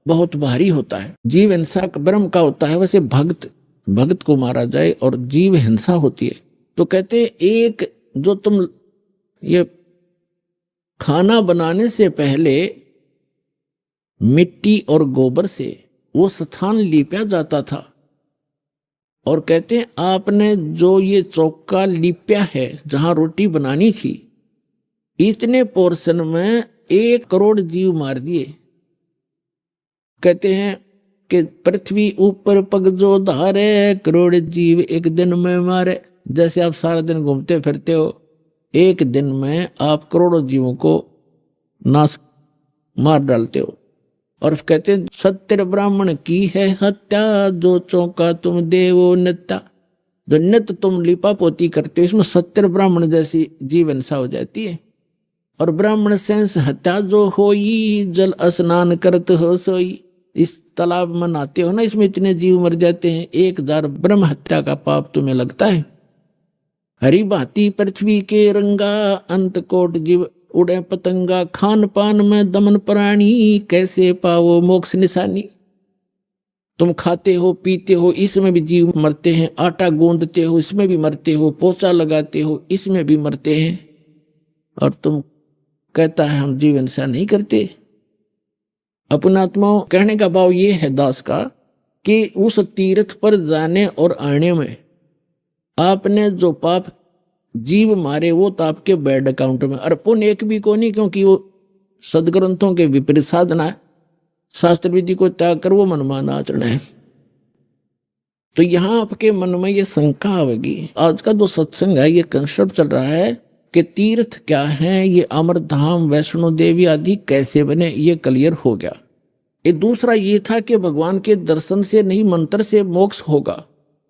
बहुत भारी होता है, जीव हिंसा ब्रह्म का होता है, वैसे भक्त को मारा जाए और जीव हिंसा होती है। तो कहते एक जो तुम ये खाना बनाने से पहले मिट्टी और गोबर से वो स्थान लिपा जाता था, और कहते हैं आपने जो ये चौका लिपा है जहां रोटी बनानी थी, इतने पोर्शन में 1 करोड़ जीव मार दिए। कहते हैं कि पृथ्वी ऊपर पग जो धारे, करोड़ जीव एक दिन में मारे। जैसे आप सारा दिन घूमते फिरते हो, एक दिन में आप करोड़ों जीवों को नाश मार डालते हो। और कहते हैं सत्य ब्राह्मण की है हत्या, जो चौका तुम देवो नित्या। जो नित्य तुम लिपा पोती करते हो इसमें सत्य ब्राह्मण जैसी जीव हिंसा हो जाती है। और ब्राह्मण सेंस हत्या जो होई, जल स्नान करत हो सोई। इस तालाब में नहाते हो ना, इसमें इतने जीव मर जाते हैं, 1000 ब्रह्म हत्या का पाप तुम्हें लगता है। हरी भांति पृथ्वी के रंगा, अंत कोट जीव उड़े पतंगा। खान पान में दमन प्राणी, कैसे पाओ मोक्ष निशानी। तुम खाते हो पीते हो इसमें भी जीव मरते हैं, आटा गूंदते हो इसमें भी मरते हो, पोछा लगाते हो इसमें भी मरते हैं, और तुम कहता है हम जीव हिंसा नहीं करते। अपना आत्माओं कहने का भाव ये है दास का कि उस तीर्थ पर जाने और आने में आपने जो पाप जीव मारे वो तो आपके बैड अकाउंट में, और पुण्य एक भी को नहीं, क्योंकि वो सदग्रंथों के विपरीत साधना है। शास्त्र विधि को त्याग कर वो मनमाना आचरण है। तो यहां आपके मन में ये शंका आवेगी। आज का जो सत्संग है ये कंसेप्ट चल रहा है कि तीर्थ क्या है, ये अमरधाम वैष्णो देवी आदि कैसे बने, ये क्लियर हो गया। ये दूसरा ये था कि भगवान के दर्शन से नहीं मंत्र से मोक्ष होगा।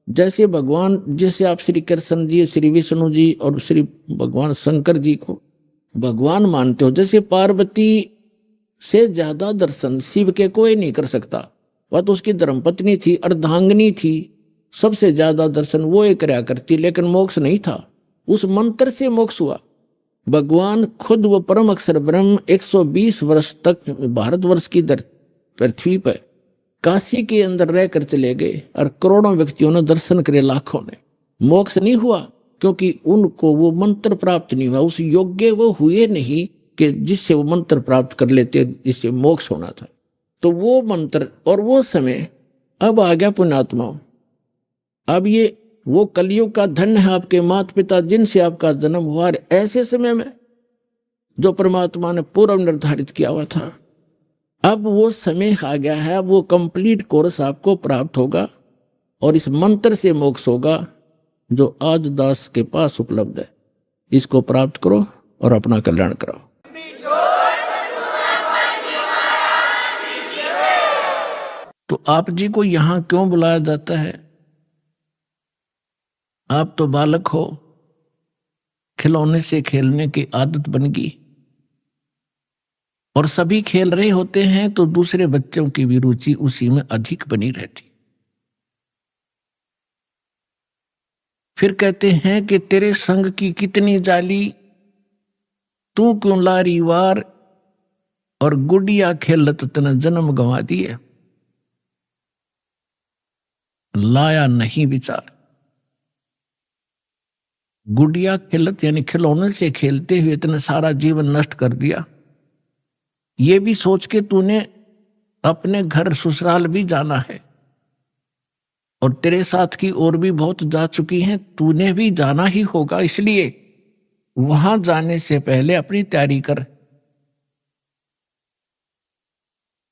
जैसे भगवान, जैसे आप श्री कृष्ण जी, श्री विष्णु जी और श्री भगवान शंकर जी को भगवान मानते हो, जैसे पार्वती से ज्यादा दर्शन शिव के कोई नहीं कर सकता। वह तो उसकी धर्मपत्नी थी, अर्धांगिनी थी, सबसे ज्यादा दर्शन वो एक करया करती, लेकिन मोक्ष नहीं था। उस मंत्र से मोक्ष हुआ। भगवान खुद वो परम अक्षर ब्रह्म 120 वर्ष तक भारतवर्ष की पृथ्वी पर काशी के अंदर रहकर चले गए, और करोड़ों व्यक्तियों ने दर्शन करे, लाखों ने। मोक्ष नहीं हुआ क्योंकि उनको वो मंत्र प्राप्त नहीं हुआ, उस योग्य वो हुए नहीं कि जिससे वो मंत्र प्राप्त कर लेते, जिससे मोक्ष होना था। तो वो मंत्र और वो समय अब आ गया पुण्यात्माओं। अब ये वो कलयुग का धन है आपके माता पिता जिनसे आपका जन्म हुआ, ऐसे समय में जो परमात्मा ने पूर्व निर्धारित किया हुआ था। अब वो समय आ गया है, वो कंप्लीट कोर्स आपको प्राप्त होगा और इस मंत्र से मोक्ष होगा जो आज दास के पास उपलब्ध है। इसको प्राप्त करो और अपना कल्याण कराओ। तो आप जी को यहां क्यों बुलाया जाता है? आप तो बालक हो, खिलौने से खेलने की आदत बन गई और सभी खेल रहे होते हैं तो दूसरे बच्चों की भी रुचि उसी में अधिक बनी रहती। फिर कहते हैं कि तेरे संग की कितनी जाली, तू क्यों लारी वार, और गुड़िया खेलत तने जन्म गंवा दिए, लाया नहीं विचार। गुड़िया खेलत यानी खिलौने से खेलते हुए इतना सारा जीवन नष्ट कर दिया। ये भी सोच के तूने अपने घर ससुराल भी जाना है और तेरे साथ की और भी बहुत जा चुकी हैं, तूने भी जाना ही होगा, इसलिए वहां जाने से पहले अपनी तैयारी कर।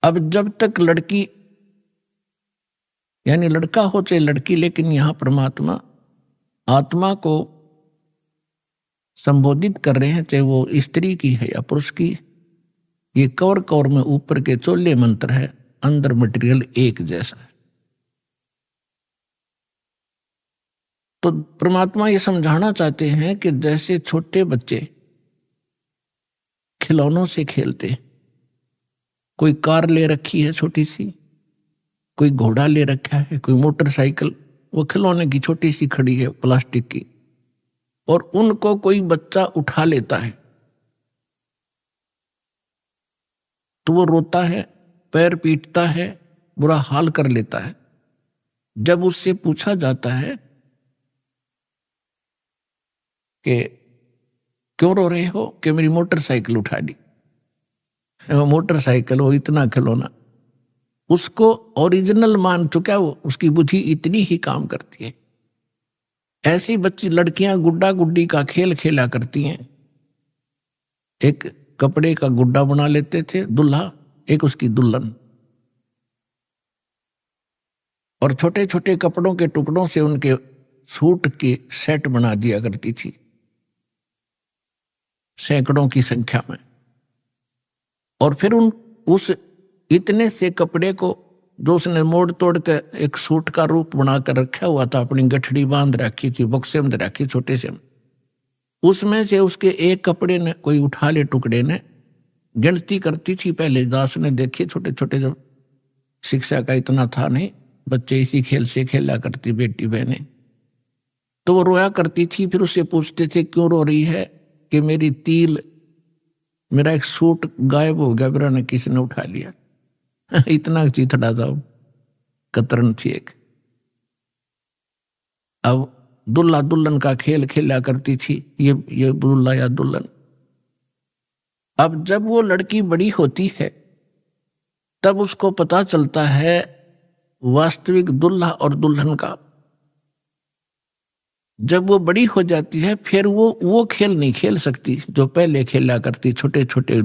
अब जब तक लड़की यानी लड़का हो चाहे लड़की, लेकिन यहां परमात्मा आत्मा को संबोधित कर रहे हैं, चाहे वो स्त्री की है या पुरुष की। ये कवर कवर में ऊपर के चोले मंत्र है, अंदर मटेरियल एक जैसा है। तो परमात्मा ये समझाना चाहते हैं कि जैसे छोटे बच्चे खिलौनों से खेलते, कोई कार ले रखी है छोटी सी, कोई घोड़ा ले रखा है, कोई मोटरसाइकिल, वो खिलौने की छोटी सी खड़ी है प्लास्टिक की, और उनको कोई बच्चा उठा लेता है तो वो रोता है, पैर पीटता है, बुरा हाल कर लेता है। जब उससे पूछा जाता है कि क्यों रो रहे हो, कि मेरी मोटरसाइकिल उठा ली। वो मोटरसाइकिल हो इतना खिलौना, उसको ओरिजिनल मान चुका, वो उसकी बुद्धि इतनी ही काम करती है। ऐसी बच्ची लड़कियां गुड्डा गुड्डी का खेल खेला करती हैं। एक कपड़े का गुड्डा बना लेते थे दुल्हा, एक उसकी दुल्हन, और छोटे छोटे कपड़ों के टुकड़ों से उनके सूट के सेट बना दिया करती थी, सैकड़ों की संख्या में। और फिर उस इतने से कपड़े को जो उसने मोड़ तोड़ कर एक सूट का रूप बनाकर रखा हुआ था, अपनी गठड़ी बांध रखी थी, बक्से में रखी छोटे से, उसमें से उसके एक कपड़े ने कोई उठा ले, टुकड़े ने गिनती करती थी। पहले दास ने देखे छोटे छोटे, जब शिक्षा का इतना था नहीं, बच्चे इसी खेल से खेला करती बेटी बहने, तो वो रोया करती थी। फिर उससे पूछते थे क्यों रो रही है, कि मेरी तिल, मेरा एक सूट गायब हो गया, मेरा ने किसी ने उठा लिया। इतना चीथड़ा जाओ, कतरन थी एक। अब दुल्हा दुल्हन का खेल खेला करती थी, ये दुल्हा या दुल्हन। अब जब वो लड़की बड़ी होती है तब उसको पता चलता है वास्तविक दुल्हा और दुल्हन का। जब वो बड़ी हो जाती है फिर वो खेल नहीं खेल सकती जो पहले खेला करती, छोटे छोटे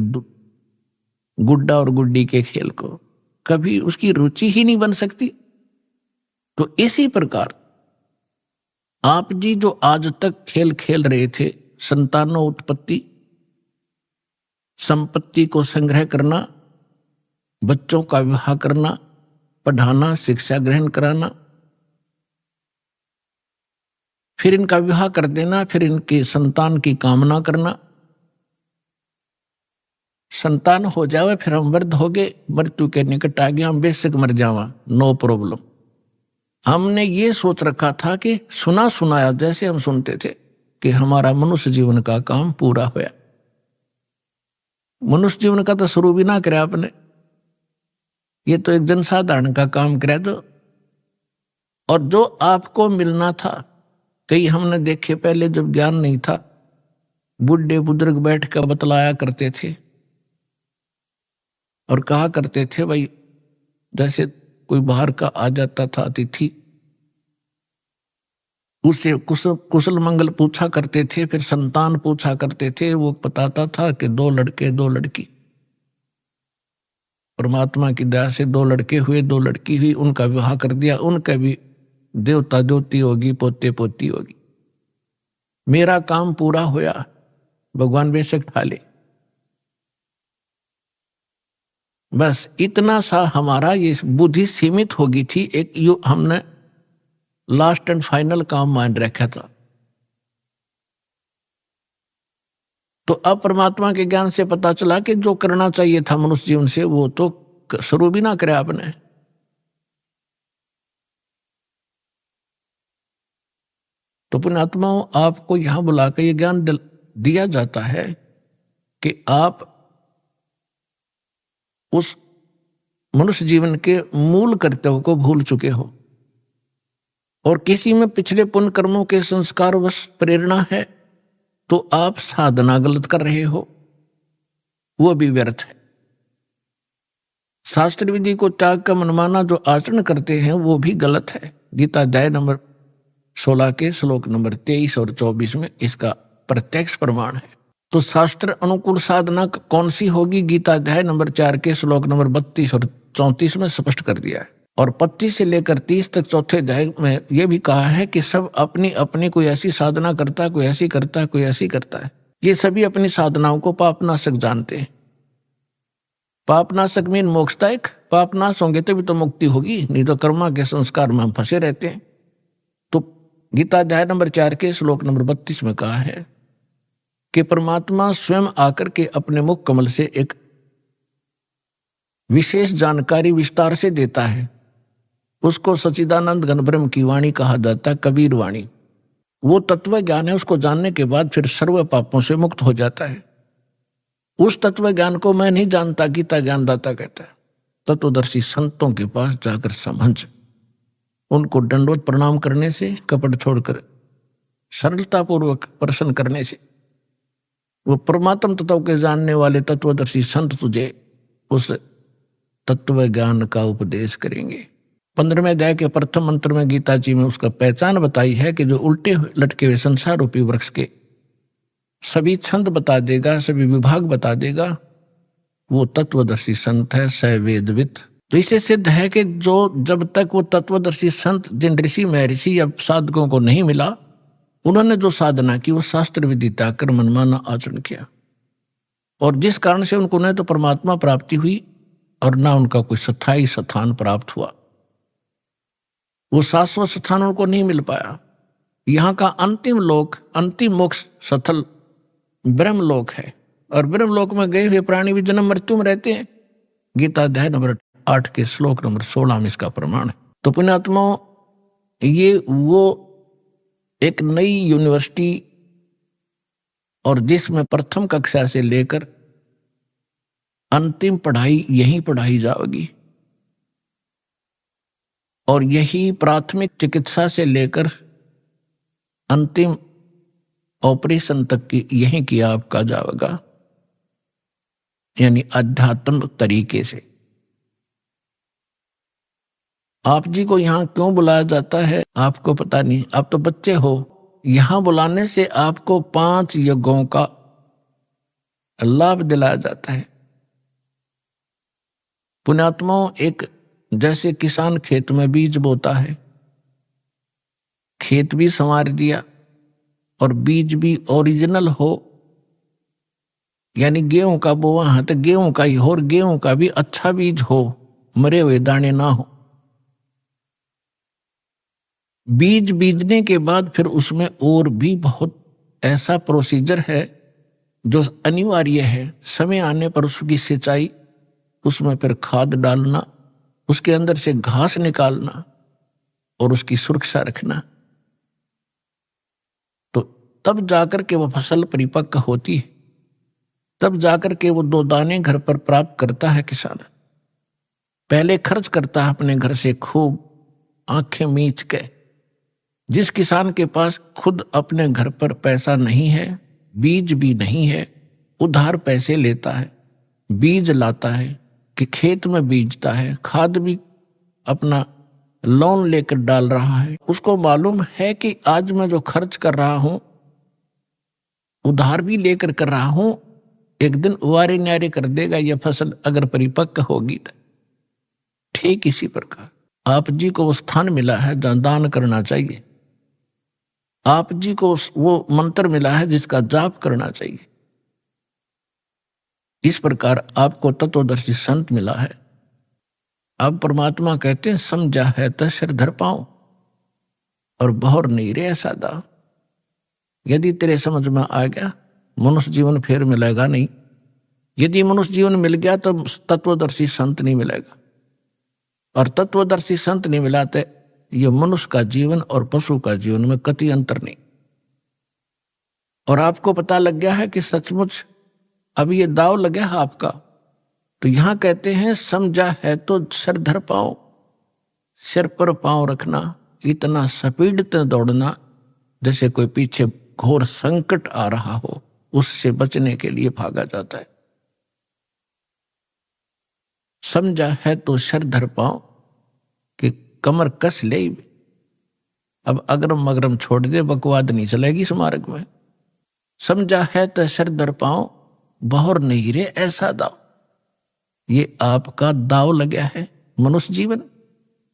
गुड्डा और गुड्डी के खेल को कभी उसकी रुचि ही नहीं बन सकती। तो इसी प्रकार आप जी जो आज तक खेल खेल रहे थे, संतानों उत्पत्ति, संपत्ति को संग्रह करना, बच्चों का विवाह करना, पढ़ाना, शिक्षा ग्रहण कराना, फिर इनका विवाह कर देना, फिर इनके संतान की कामना करना, संतान हो जावे, फिर हम वृद्ध हो गए, मृत्यु के निकट आ गया, हम बेशक मर जावा, नो प्रॉब्लम। हमने ये सोच रखा था कि सुना सुनाया जैसे हम सुनते थे कि हमारा मनुष्य जीवन का काम पूरा होया। मनुष्य जीवन का तो शुरू भी ना करे आपने, ये तो एक जनसाधारण का काम करे। जो और जो आपको मिलना था, कई हमने देखे पहले जब ज्ञान नहीं था, बुढ़े बुजुर्ग बैठ कर बतलाया करते थे और कहा करते थे भाई जैसे कोई बाहर का आ जाता था अतिथि, उससे कुशल मंगल पूछा करते थे, फिर संतान पूछा करते थे। वो बताता था कि 2 लड़के 2 लड़की। परमात्मा की दया से 2 लड़के हुए, 2 लड़की हुई, उनका विवाह कर दिया। उनका भी देवता देवती होगी, पोते पोती होगी। मेरा काम पूरा होया, भगवान बेशक ठाले। बस इतना सा हमारा ये बुद्धि सीमित हो गई थी। एक हमने लास्ट एंड फाइनल काम मान रखा था। तो अब परमात्मा के ज्ञान से पता चला कि जो करना चाहिए था मनुष्य जीवन से वो तो शुरू भी ना करे आपने। तो पुण्यात्माओं, आपको यहां बुलाकर ये ज्ञान दिया जाता है कि आप उस मनुष्य जीवन के मूल कर्तव्य को भूल चुके हो और किसी में पिछले पुण्य कर्मों के संस्कार वश प्रेरणा है तो आप साधना गलत कर रहे हो, वो भी व्यर्थ है। शास्त्र विधि को त्याग का मनमाना जो आचरण करते हैं वो भी गलत है। गीता अध्याय नंबर 16 के श्लोक नंबर 23 और 24 में इसका प्रत्यक्ष प्रमाण है। तो शास्त्र अनुकूल साधना कौन सी होगी? गीता अध्याय नंबर 4 के श्लोक नंबर 32 और 34 में स्पष्ट कर दिया है। और 25 से लेकर 30 तक चौथे अध्याय में यह भी कहा है कि सब अपनी अपनी कोई ऐसी साधना करता है, कोई ऐसी करता है, कोई ऐसी करता है। ये सभी अपनी साधनाओं को पापनाशक जानते हैं। पापनाशक मीन मोक्षदायक। पापनाश होंगे तभी तो मुक्ति होगी, नहीं तो कर्मा के संस्कार में हम फंसे रहते हैं। तो गीता अध्याय नंबर 4 के श्लोक नंबर 32 में कहा है कि परमात्मा स्वयं आकर के अपने मुख कमल से एक विशेष जानकारी विस्तार से देता है। उसको सच्चिदानंद घन ब्रह्म की वाणी कहा जाता है, कबीर वाणी। वो तत्व ज्ञान है, उसको जानने के बाद फिर सर्व पापों से मुक्त हो जाता है। उस तत्व ज्ञान को मैं नहीं जानता, गीता ज्ञानदाता कहता है। तत्वदर्शी संतों के पास जाकर समझ, उनको दंडवत प्रणाम करने से, कपट छोड़कर सरलतापूर्वक प्रसन्न करने से वो परमात्म तत्व के जानने वाले तत्वदर्शी संत तुझे उस तत्व ज्ञान का उपदेश करेंगे। 15वें अध्याय के प्रथम मंत्र में गीता जी में उसका पहचान बताई है कि जो उल्टे लटके हुए संसार रूपी वृक्ष के सभी छंद बता देगा, सभी विभाग बता देगा, वो तत्वदर्शी संत है, स वेदविद। तो इसे सिद्ध है कि जो जब तक वो तत्वदर्शी संत जिन ऋषि महर्षि या साधकों को नहीं मिला, उन्होंने जो साधना की वो शास्त्र विधि त्याग कर मनमाना आचरण किया, और जिस कारण से उनको न तो परमात्मा प्राप्ति हुई और ना उनका कोई स्थायी स्थान प्राप्त हुआ। वो शाश्वत स्थान उनको नहीं मिल पाया। यहाँ का अंतिम लोक, अंतिम मोक्ष स्थल ब्रह्मलोक है, और ब्रह्मलोक में गए हुए प्राणी भी जन्म मृत्यु में रहते हैं। गीता अध्याय नंबर 8 के श्लोक नंबर 16 में इसका प्रमाण है। तो पुण्यात्माओं, ये वो एक नई यूनिवर्सिटी और जिसमें प्रथम कक्षा से लेकर अंतिम पढ़ाई यहीं पढ़ाई जाएगी, और यही प्राथमिक चिकित्सा से लेकर अंतिम ऑपरेशन तक की यहीं किया आपका जाएगा, यानी अध्यात्म तरीके से। आप जी को यहां क्यों बुलाया जाता है आपको पता नहीं, आप तो बच्चे हो। यहां बुलाने से आपको 5 यज्ञों का लाभ दिलाया जाता है। पुण्यात्माओं, एक जैसे किसान खेत में बीज बोता है, खेत भी संवार दिया और बीज भी ओरिजिनल हो, यानी गेहूं का बोआ है तो गेहूं का ही हो, और गेहूं का भी अच्छा बीज हो, मरे हुए दाने ना हो। बीज बीजने के बाद फिर उसमें और भी बहुत ऐसा प्रोसीजर है जो अनिवार्य है। समय आने पर उसकी सिंचाई, उसमें फिर खाद डालना, उसके अंदर से घास निकालना और उसकी सुरक्षा रखना, तो तब जाकर के वो फसल परिपक्व होती है, तब जाकर के वो 2 दाने घर पर प्राप्त करता है किसान। पहले खर्च करता है अपने घर से खूब आंखें मीच के। जिस किसान के पास खुद अपने घर पर पैसा नहीं है, बीज भी नहीं है, उधार पैसे लेता है, बीज लाता है, कि खेत में बीजता है, खाद भी अपना लोन लेकर डाल रहा है। उसको मालूम है कि आज मैं जो खर्च कर रहा हूं, उधार भी लेकर कर रहा हूं, एक दिन उवारे न्यारे कर देगा यह फसल अगर परिपक्व होगी तो। ठीक इसी प्रकार आप जी को वो स्थान मिला है जहां दान करना चाहिए। आप जी को वो मंत्र मिला है जिसका जाप करना चाहिए। इस प्रकार आपको तत्वदर्शी संत मिला है। अब परमात्मा कहते हैं समझा है तो सिर धर पाओ और बहुर नहीं रे ऐसा दाव। यदि तेरे समझ में आ गया मनुष्य जीवन फिर मिलेगा नहीं। यदि मनुष्य जीवन मिल गया तो तत्वदर्शी संत नहीं मिलेगा, और तत्वदर्शी संत नहीं मिला तो ये मनुष्य का जीवन और पशु का जीवन में कति अंतर नहीं। और आपको पता लग गया है कि सचमुच अब ये दाव लगे आपका, तो यहां कहते हैं समझा है तो सिर धर पाओ, सिर पर पांव रखना, इतना स्पीड से दौड़ना जैसे कोई पीछे घोर संकट आ रहा हो, उससे बचने के लिए भागा जाता है। समझा है तो सिर धर पाओ कि कमर कस ले। अब अगरम मगरम छोड़ दे, बकवाद नहीं चलेगी इस मार्ग में। समझा है तो सिर धर पाओ, बहुर नहीं रे ऐसा दाव। ये आपका दाव लगा है मनुष्य जीवन,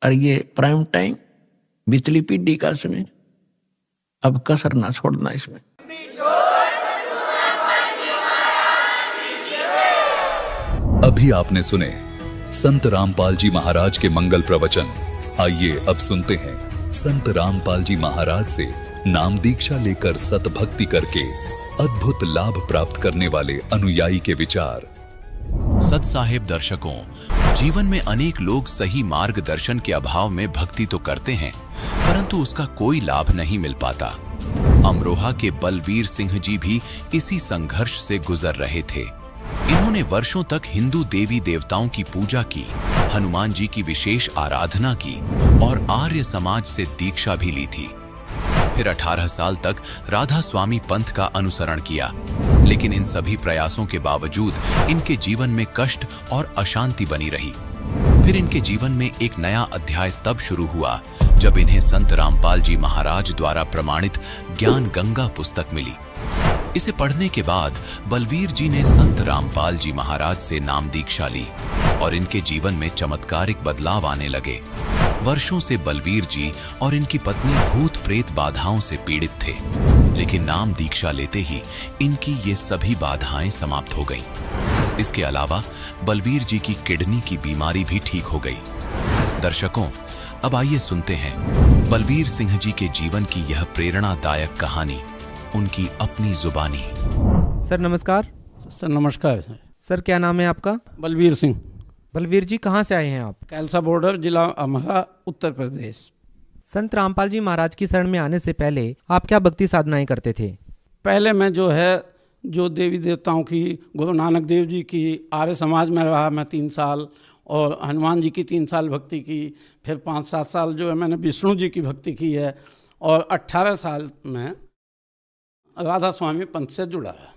और ये प्राइम टाइम बिचली पीढ़ी का समय। अब कसर ना छोड़ना इसमें। अभी आपने सुने संत रामपाल जी महाराज के मंगल प्रवचन। आइए अब सुनते हैं संत रामपाल जी महाराज से नाम दीक्षा लेकर सतभक्ति करके अद्भुत लाभ प्राप्त करने वाले अनुयायी के विचार। सत साहेब दर्शकों, जीवन में अनेक लोग सही मार्गदर्शन के अभाव में भक्ति तो करते हैं, परंतु उसका कोई लाभ नहीं मिल पाता। अमरोहा के बलवीर सिंह जी भी इसी संघर्ष से गुजर रहे थे। इन्होंने वर्षों तक हिंदू देवी देवताओं की पूजा की, हनुमान जी की विशेष आराधना की और आर्य समाज से दीक्षा भी ली थी। फिर 18 साल तक राधा स्वामी पंथ का अनुसरण किया, लेकिन इन सभी प्रयासों के बावजूद इनके जीवन में कष्ट और अशांति बनी रही। फिर इनके जीवन में एक नया अध्याय तब शुरू हुआ जब इन्हें संत रामपाल जी महाराज द्वारा प्रमाणित ज्ञान गंगा पुस्तक मिली। इसे पढ़ने के बाद बलवीर जी ने संत रामपाल जी महाराज से नाम दीक्षा ली और इनके जीवन में चमत्कारिक बदलाव आने लगे। वर्षों से बलवीर जी और इनकी पत्नी भूत प्रेत बाधाओं से पीड़ित थे, लेकिन नाम दीक्षा लेते ही इनकी ये सभी बाधाएं समाप्त हो गईं। इसके अलावा बलवीर जी की किडनी की बीमारी भी ठीक हो गई। दर्शकों, अब आइए सुनते हैं बलवीर सिंह जी के जीवन की यह प्रेरणादायक कहानी, उनकी अपनी जुबानी। सर नमस्कार। सर नमस्कार। सर क्या नाम है आपका? बलवीर सिंह। बलवीर जी कहाँ से आए हैं आप? कैलसा बॉर्डर, जिला अमहा, उत्तर प्रदेश। संत रामपाल जी महाराज की शरण में आने से पहले आप क्या भक्ति साधनाएं करते थे? पहले मैं जो देवी देवताओं की, गुरु नानक देव जी की, आर्य समाज में रहा मैं 3 साल, और हनुमान जी की 3 साल भक्ति की। फिर 5-7 साल जो है मैंने विष्णु जी की भक्ति की है, और 18 साल में राधा स्वामी पंथ से जुड़ा है।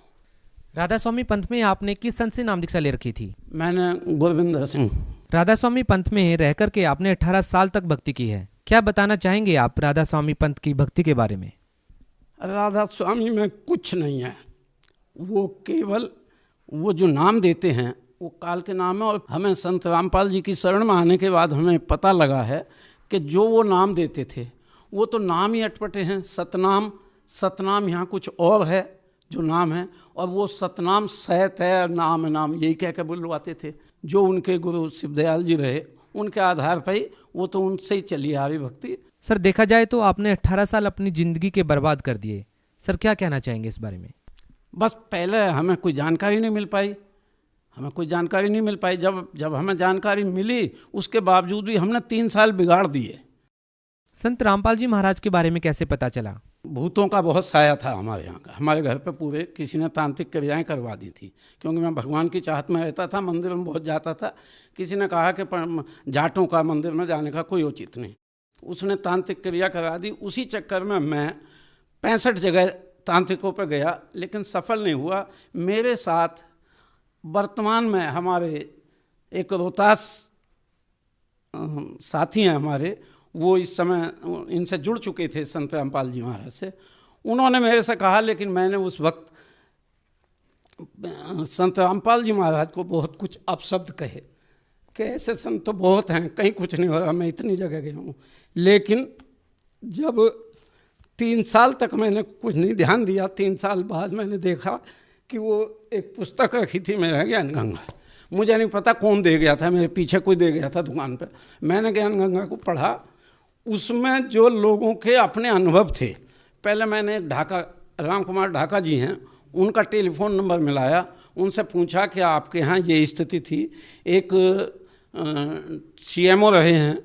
राधा स्वामी पंथ में आपने किस संत से नाम दीक्षा ले रखी थी? मैंने गोविंद सिंह। राधा स्वामी पंथ में रह करके आपने 18 साल तक भक्ति की है। क्या बताना चाहेंगे आप राधा स्वामी पंथ की भक्ति के बारे में? राधा स्वामी में कुछ नहीं है, वो केवल वो जो नाम देते हैं वो काल के नाम है। और हमें संत रामपाल जी की शरण में आने के बाद हमें पता लगा है कि जो वो नाम देते थे वो तो नाम ही अटपटे हैं। सतनाम यहाँ कुछ और है जो नाम है, और वो सतनाम सैत है, नाम यही कह के बुलवाते थे। जो उनके गुरु शिवदयाल जी रहे उनके आधार पर ही वो तो उनसे ही चली आ रही भक्ति। सर देखा जाए तो आपने 18 साल अपनी जिंदगी के बर्बाद कर दिए। सर क्या कहना चाहेंगे इस बारे में? बस पहले हमें कोई जानकारी नहीं मिल पाई। जब हमें जानकारी मिली उसके बावजूद भी हमने 3 साल बिगाड़ दिए। संत रामपाल जी महाराज के बारे में कैसे पता चला? भूतों का बहुत साया था हमारे यहाँ का। हमारे घर पे पूरे किसी ने तांत्रिक क्रियाएं करवा दी थी, क्योंकि मैं भगवान की चाहत में रहता था, मंदिर में बहुत जाता था। किसी ने कहा कि जाटों का मंदिर में जाने का कोई औचित्य नहीं, उसने तांत्रिक क्रिया करवा दी। उसी चक्कर में मैं 65 जगह तांत्रिकों पर गया, लेकिन सफल नहीं हुआ। मेरे साथ वर्तमान में हमारे एक रोहतास साथी हैं हमारे, वो इस समय इनसे जुड़ चुके थे संत रामपाल जी महाराज से। उन्होंने मेरे से कहा, लेकिन मैंने उस वक्त संत रामपाल जी महाराज को बहुत कुछ अपशब्द कहे कि ऐसे संत तो बहुत हैं, कहीं कुछ नहीं हो रहा, मैं इतनी जगह गया हूँ। लेकिन जब 3 साल तक मैंने कुछ नहीं ध्यान दिया, 3 साल बाद मैंने देखा कि वो एक पुस्तक रखी थी मेरा ज्ञान गंगा, मुझे नहीं पता कौन दे गया था, मेरे पीछे कोई दे गया था दुकान पे। मैंने ज्ञान गंगा को पढ़ा, उसमें जो लोगों के अपने अनुभव थे, पहले मैंने ढाका, राम कुमार ढाका जी हैं, उनका टेलीफोन नंबर मिलाया, उनसे पूछा कि आपके यहाँ ये स्थिति थी। एक CMO रहे हैं,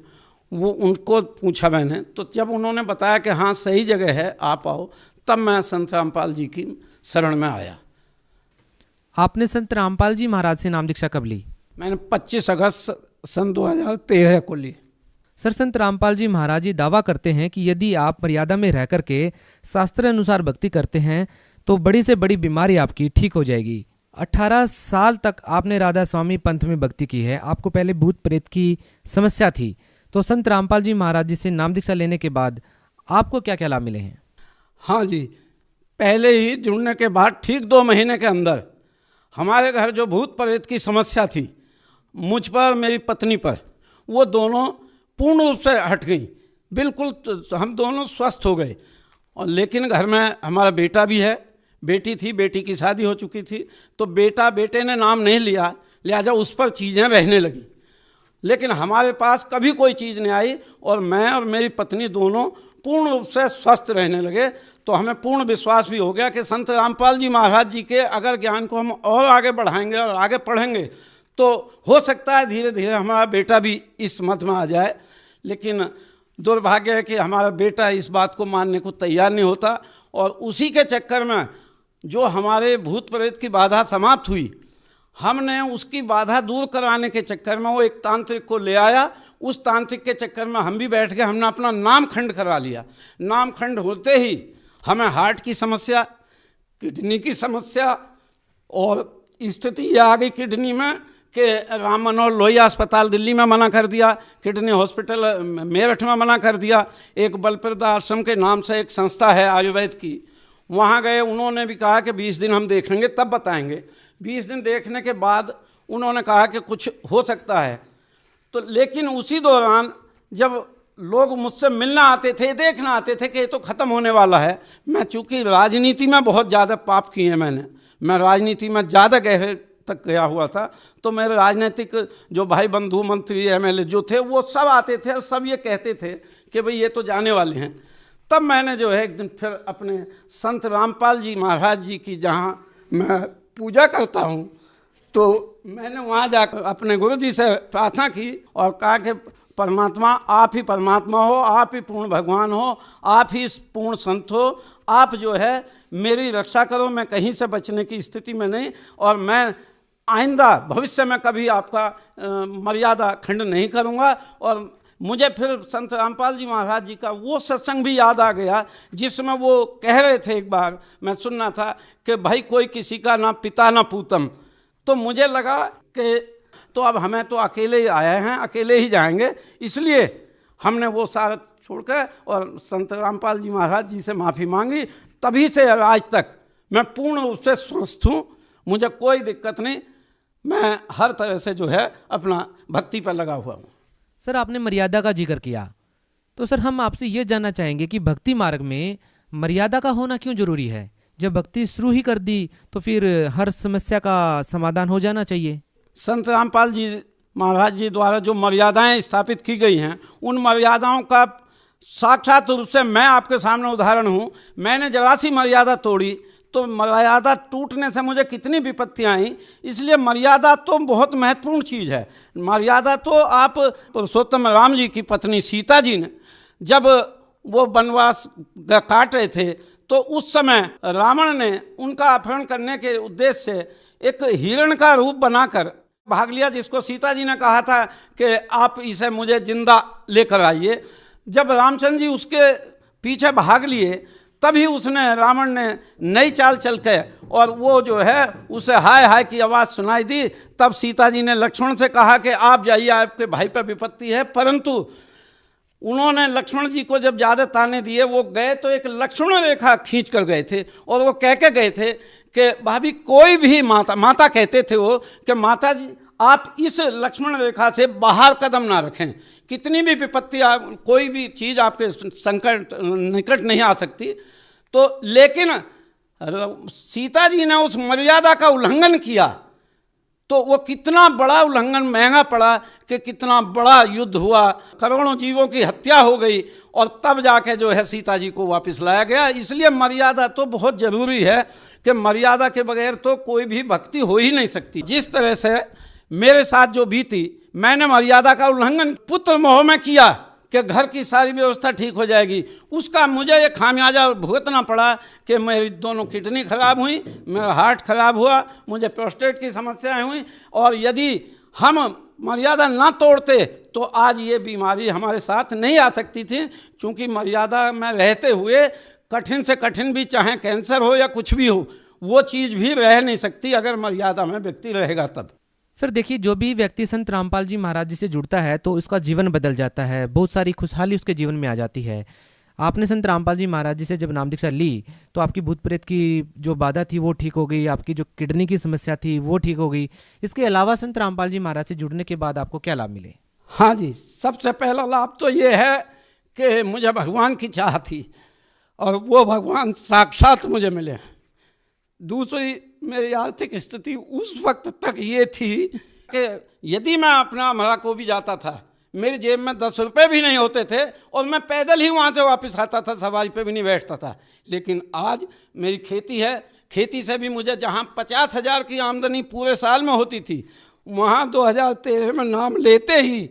वो उनको पूछा मैंने, तो जब उन्होंने बताया कि हाँ सही जगह है, आप आओ, तब मैं संत रामपाल जी की शरण में आया। आपने संत रामपाल जी महाराज से नाम दीक्षा कब ली? मैंने 25 अगस्त सन 2013 को ली। सर, संत रामपाल जी महाराज जी दावा करते हैं कि यदि आप मर्यादा में रह करके शास्त्र अनुसार भक्ति करते हैं तो बड़ी से बड़ी बीमारी आपकी ठीक हो जाएगी। 18 साल तक आपने राधा स्वामी पंथ में भक्ति की है। आपको पहले भूत प्रेत की समस्या थी, तो संत रामपाल जी महाराज जी से नाम दीक्षा लेने के बाद आपको क्या क्या लाभ मिले हैं? हाँ जी, पहले ही जुड़ने के बाद ठीक 2 महीने के अंदर हमारे घर जो भूत प्रेत की समस्या थी, मुझ पर मेरी पत्नी पर, वो दोनों पूर्ण रूप से हट गई, बिल्कुल हम दोनों स्वस्थ हो गए। और लेकिन घर में हमारा बेटा भी है, बेटी थी, बेटी की शादी हो चुकी थी, तो बेटे ने नाम नहीं लिया, लिहाजा उस पर चीज़ें रहने लगी। लेकिन हमारे पास कभी कोई चीज़ नहीं आई और मैं और मेरी पत्नी दोनों पूर्ण रूप से स्वस्थ रहने लगे। तो हमें पूर्ण विश्वास भी हो गया कि संत रामपाल जी महाराज जी के अगर ज्ञान को हम और आगे बढ़ाएंगे और आगे पढ़ेंगे तो हो सकता है धीरे धीरे हमारा बेटा भी इस मत में आ जाए। लेकिन दुर्भाग्य है कि हमारा बेटा इस बात को मानने को तैयार नहीं होता, और उसी के चक्कर में जो हमारे भूत प्रेत की बाधा समाप्त हुई, हमने उसकी बाधा दूर कराने के चक्कर में वो एक तांत्रिक को ले आया। उस तांत्रिक के चक्कर में हम भी बैठ के हमने अपना नामखंड करवा लिया। नामखंड होते ही हमें हार्ट की समस्या, किडनी की समस्या, और स्थिति ये आ गई किडनी में कि राम मनोहर लोहिया अस्पताल दिल्ली में मना कर दिया, किडनी हॉस्पिटल मेरठ में मना कर दिया। एक बलप्रदा आश्रम के नाम से एक संस्था है आयुर्वेद की, वहाँ गए, उन्होंने भी कहा कि 20 दिन हम देखेंगे तब बताएंगे। 20 दिन देखने के बाद उन्होंने कहा कि कुछ हो सकता है। तो लेकिन उसी दौरान जब लोग मुझसे मिलना आते थे, देखना आते थे कि ये तो ख़त्म होने वाला है, मैं चूँकि राजनीति में बहुत ज़्यादा पाप किए हैं मैं राजनीति में ज़्यादा गहरे तक गया हुआ था, तो मेरे राजनीतिक जो भाई बंधु मंत्री MLA जो थे वो सब आते थे और सब ये कहते थे कि भाई ये तो जाने वाले हैं। तब मैंने जो है एक दिन फिर अपने संत रामपाल जी महाराज जी की जहाँ मैं पूजा करता हूँ, तो मैंने वहाँ जाकर अपने गुरु जी से प्रार्थना की और कहा कि परमात्मा आप ही परमात्मा हो, आप ही पूर्ण भगवान हो, आप ही पूर्ण संत हो, आप जो है मेरी रक्षा करो, मैं कहीं से बचने की स्थिति में नहीं, और मैं आइंदा भविष्य में कभी आपका मर्यादा खंड नहीं करूँगा। और मुझे फिर संत रामपाल जी महाराज जी का वो सत्संग भी याद आ गया जिसमें वो कह रहे थे, एक बार मैं सुनना था कि भाई कोई किसी का ना पिता ना पूतम। तो मुझे लगा कि तो अब हमें तो अकेले ही आए हैं, अकेले ही जाएंगे, इसलिए हमने वो सारा छोड़कर और संत रामपाल जी महाराज जी से माफ़ी मांगी। तभी से आज तक मैं पूर्ण रूप से स्वस्थ हूँ, मुझे कोई दिक्कत नहीं, मैं हर तरह से जो है अपना भक्ति पर लगा हुआ हूँ। सर, आपने मर्यादा का जिक्र किया, तो सर हम आपसे ये जानना चाहेंगे कि भक्ति मार्ग में मर्यादा का होना क्यों जरूरी है? जब भक्ति शुरू ही कर दी तो फिर हर समस्या का समाधान हो जाना चाहिए। संत रामपाल जी महाराज जी द्वारा जो मर्यादाएं स्थापित की गई हैं, उन मर्यादाओं का साक्षात रूप से मैं आपके सामने उदाहरण हूँ। मैंने जरा सी मर्यादा तोड़ी तो मर्यादा टूटने से मुझे कितनी विपत्तियाँ आई। इसलिए मर्यादा तो बहुत महत्वपूर्ण चीज़ है। मर्यादा तो आप पुरुषोत्तम राम जी की पत्नी सीता जी ने जब वो वनवास काट रहे थे तो उस समय रावण ने उनका अपहरण करने के उद्देश्य से एक हिरण का रूप बनाकर भाग लिया, जिसको सीता जी ने कहा था कि आप इसे मुझे जिंदा लेकर आइए। जब रामचंद्र जी उसके पीछे भाग लिए तभी उसने रावण ने नई चाल चल के और वो जो है उसे हाय हाय की आवाज़ सुनाई दी। तब सीता जी ने लक्ष्मण से कहा कि आप जाइए, आपके भाई पर विपत्ति है। परंतु उन्होंने लक्ष्मण जी को जब ज़्यादा ताने दिए, वो गए तो एक लक्ष्मण रेखा खींच कर गए थे और वो कह के गए थे कि भाभी कोई भी माता कहते थे वो कि माता जी आप इस लक्ष्मण रेखा से बाहर कदम ना रखें, कितनी भी विपत्ति कोई भी चीज़ आपके संकट निकट नहीं आ सकती। तो लेकिन सीता जी ने उस मर्यादा का उल्लंघन किया तो वो कितना बड़ा उल्लंघन महंगा पड़ा कि कितना बड़ा युद्ध हुआ, करोड़ों जीवों की हत्या हो गई और तब जाके जो है सीता जी को वापस लाया गया। इसलिए मर्यादा तो बहुत ज़रूरी है कि मर्यादा के बगैर तो कोई भी भक्ति हो ही नहीं सकती। जिस तरह से मेरे साथ जो बीती, मैंने मर्यादा का उल्लंघन पुत्र मोह में किया कि घर की सारी व्यवस्था ठीक हो जाएगी, उसका मुझे ये खामियाजा भुगतना पड़ा कि मेरी दोनों किडनी खराब हुई, मेरा हार्ट खराब हुआ, मुझे प्रोस्टेट की समस्याएं हुई। और यदि हम मर्यादा ना तोड़ते तो आज ये बीमारी हमारे साथ नहीं आ सकती थी, क्योंकि मर्यादा में रहते हुए कठिन से कठिन भी, चाहे कैंसर हो या कुछ भी हो, वो चीज़ भी रह नहीं सकती अगर मर्यादा में व्यक्ति रहेगा तब। सर देखिए, जो भी व्यक्ति संत रामपाल जी महाराज जी से जुड़ता है तो उसका जीवन बदल जाता है, बहुत सारी खुशहाली उसके जीवन में आ जाती है। आपने संत रामपाल जी महाराज जी से जब नाम दीक्षा ली तो आपकी भूत प्रेत की जो बाधा थी वो ठीक हो गई, आपकी जो किडनी की समस्या थी वो ठीक हो गई। इसके अलावा संत रामपाल जी महाराज से जुड़ने के बाद आपको क्या लाभ मिले? हाँ जी, सबसे पहला लाभ तो ये है कि मुझे भगवान की चाह थी और वो भगवान साक्षात मुझे मिले। दूसरी, मेरी आर्थिक स्थिति उस वक्त तक ये थी कि यदि मैं अपना अमरा को भी जाता था, मेरी जेब में 10 रुपये भी नहीं होते थे और मैं पैदल ही वहाँ से वापस आता था, सवारी पे भी नहीं बैठता था। लेकिन आज मेरी खेती है, खेती से भी मुझे जहाँ 50,000 की आमदनी पूरे साल में होती थी, वहाँ 2013 में नाम लेते ही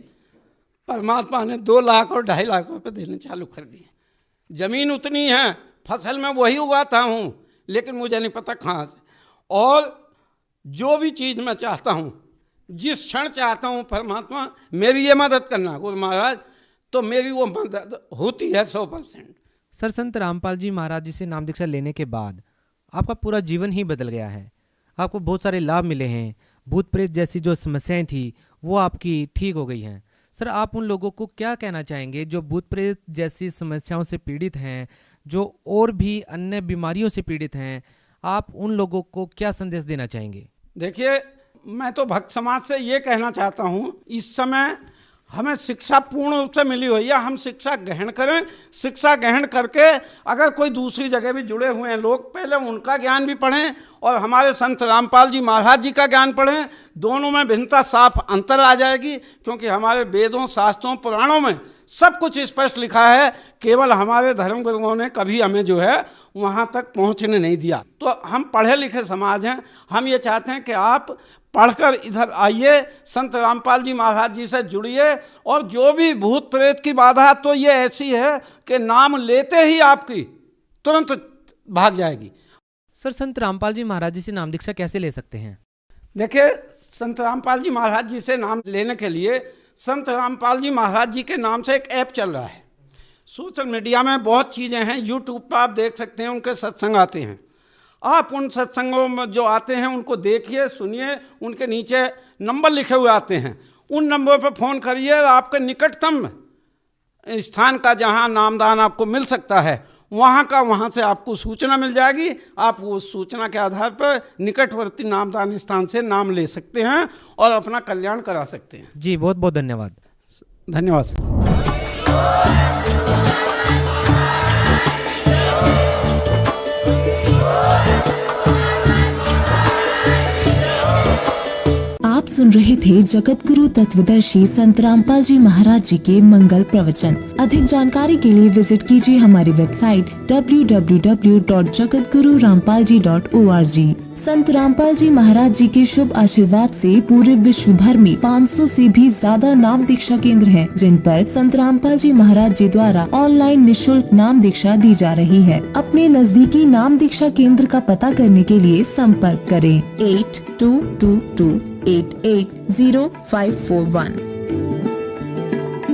परमात्मा ने 2 लाख और 2.5 लाख रुपये देने चालू कर दिए। ज़मीन उतनी है, फसल में वही उगाता हूँ, लेकिन मुझे नहीं पता कहाँ से। और जो भी चीज़ मैं चाहता हूँ, जिस क्षण चाहता हूँ परमात्मा मेरी ये मदद करना गुरु महाराज, तो मेरी वो मदद होती है 100%। सर, संत रामपाल जी महाराज जी से नाम दीक्षा लेने के बाद आपका पूरा जीवन ही बदल गया है, आपको बहुत सारे लाभ मिले हैं, भूत प्रेत जैसी जो समस्याएं थी वो आपकी ठीक हो गई हैं। सर, आप उन लोगों को क्या कहना चाहेंगे जो भूत प्रेत जैसी समस्याओं से पीड़ित हैं, जो और भी अन्य बीमारियों से पीड़ित हैं, आप उन लोगों को क्या संदेश देना चाहेंगे? देखिए, मैं तो भक्त समाज से ये कहना चाहता हूँ, इस समय हमें शिक्षा पूर्ण रूप से मिली हुई है, हम शिक्षा ग्रहण करें। शिक्षा ग्रहण करके अगर कोई दूसरी जगह भी जुड़े हुए हैं लोग, पहले उनका ज्ञान भी पढ़ें और हमारे संत रामपाल जी महाराज जी का ज्ञान पढ़ें। दोनों में भिन्नता साफ अंतर आ जाएगी, क्योंकि हमारे वेदों, शास्त्रों, पुराणों में सब कुछ स्पष्ट लिखा है, केवल हमारे धर्म गुरुओं ने कभी हमें जो है वहाँ तक पहुँचने नहीं दिया। तो हम पढ़े लिखे समाज हैं, हम ये चाहते हैं कि आप पढ़कर इधर आइए, संत रामपाल जी महाराज जी से जुड़िए। और जो भी भूत प्रेत की बाधा तो ये ऐसी है कि नाम लेते ही आपकी तुरंत भाग जाएगी। सर, संत रामपाल जी महाराज जी से नाम दीक्षा कैसे ले सकते हैं? देखिए, संत रामपाल जी महाराज जी से नाम लेने के लिए संत रामपाल जी महाराज जी के नाम से एक ऐप चल रहा है। सोशल मीडिया में बहुत चीज़ें हैं, यूट्यूब पर आप देख सकते हैं, उनके सत्संग आते हैं। आप उन सत्संगों में जो आते हैं उनको देखिए, सुनिए, उनके नीचे नंबर लिखे हुए आते हैं, उन नंबर पर फ़ोन करिए। आपके निकटतम स्थान का जहां नामदान आपको मिल सकता है वहां से आपको सूचना मिल जाएगी। आप उस सूचना के आधार पर निकटवर्ती नामदान स्थान से नाम ले सकते हैं और अपना कल्याण करा सकते हैं। जी, बहुत बहुत धन्यवाद। धन्यवाद। आप सुन रहे थे जगत गुरु तत्वदर्शी संत रामपाल जी महाराज जी के मंगल प्रवचन। अधिक जानकारी के लिए विजिट कीजिए हमारी वेबसाइट www.jagatgururampalji.org। संत रामपाल जी महाराज जी के शुभ आशीर्वाद से पूरे विश्व भर में 500 से भी ज्यादा नाम दीक्षा केंद्र हैं, जिन पर संत रामपाल जी महाराज जी द्वारा ऑनलाइन निःशुल्क नाम दीक्षा दी जा रही है। अपने नजदीकी नाम दीक्षा केंद्र का पता करने के लिए संपर्क करें 8222880541।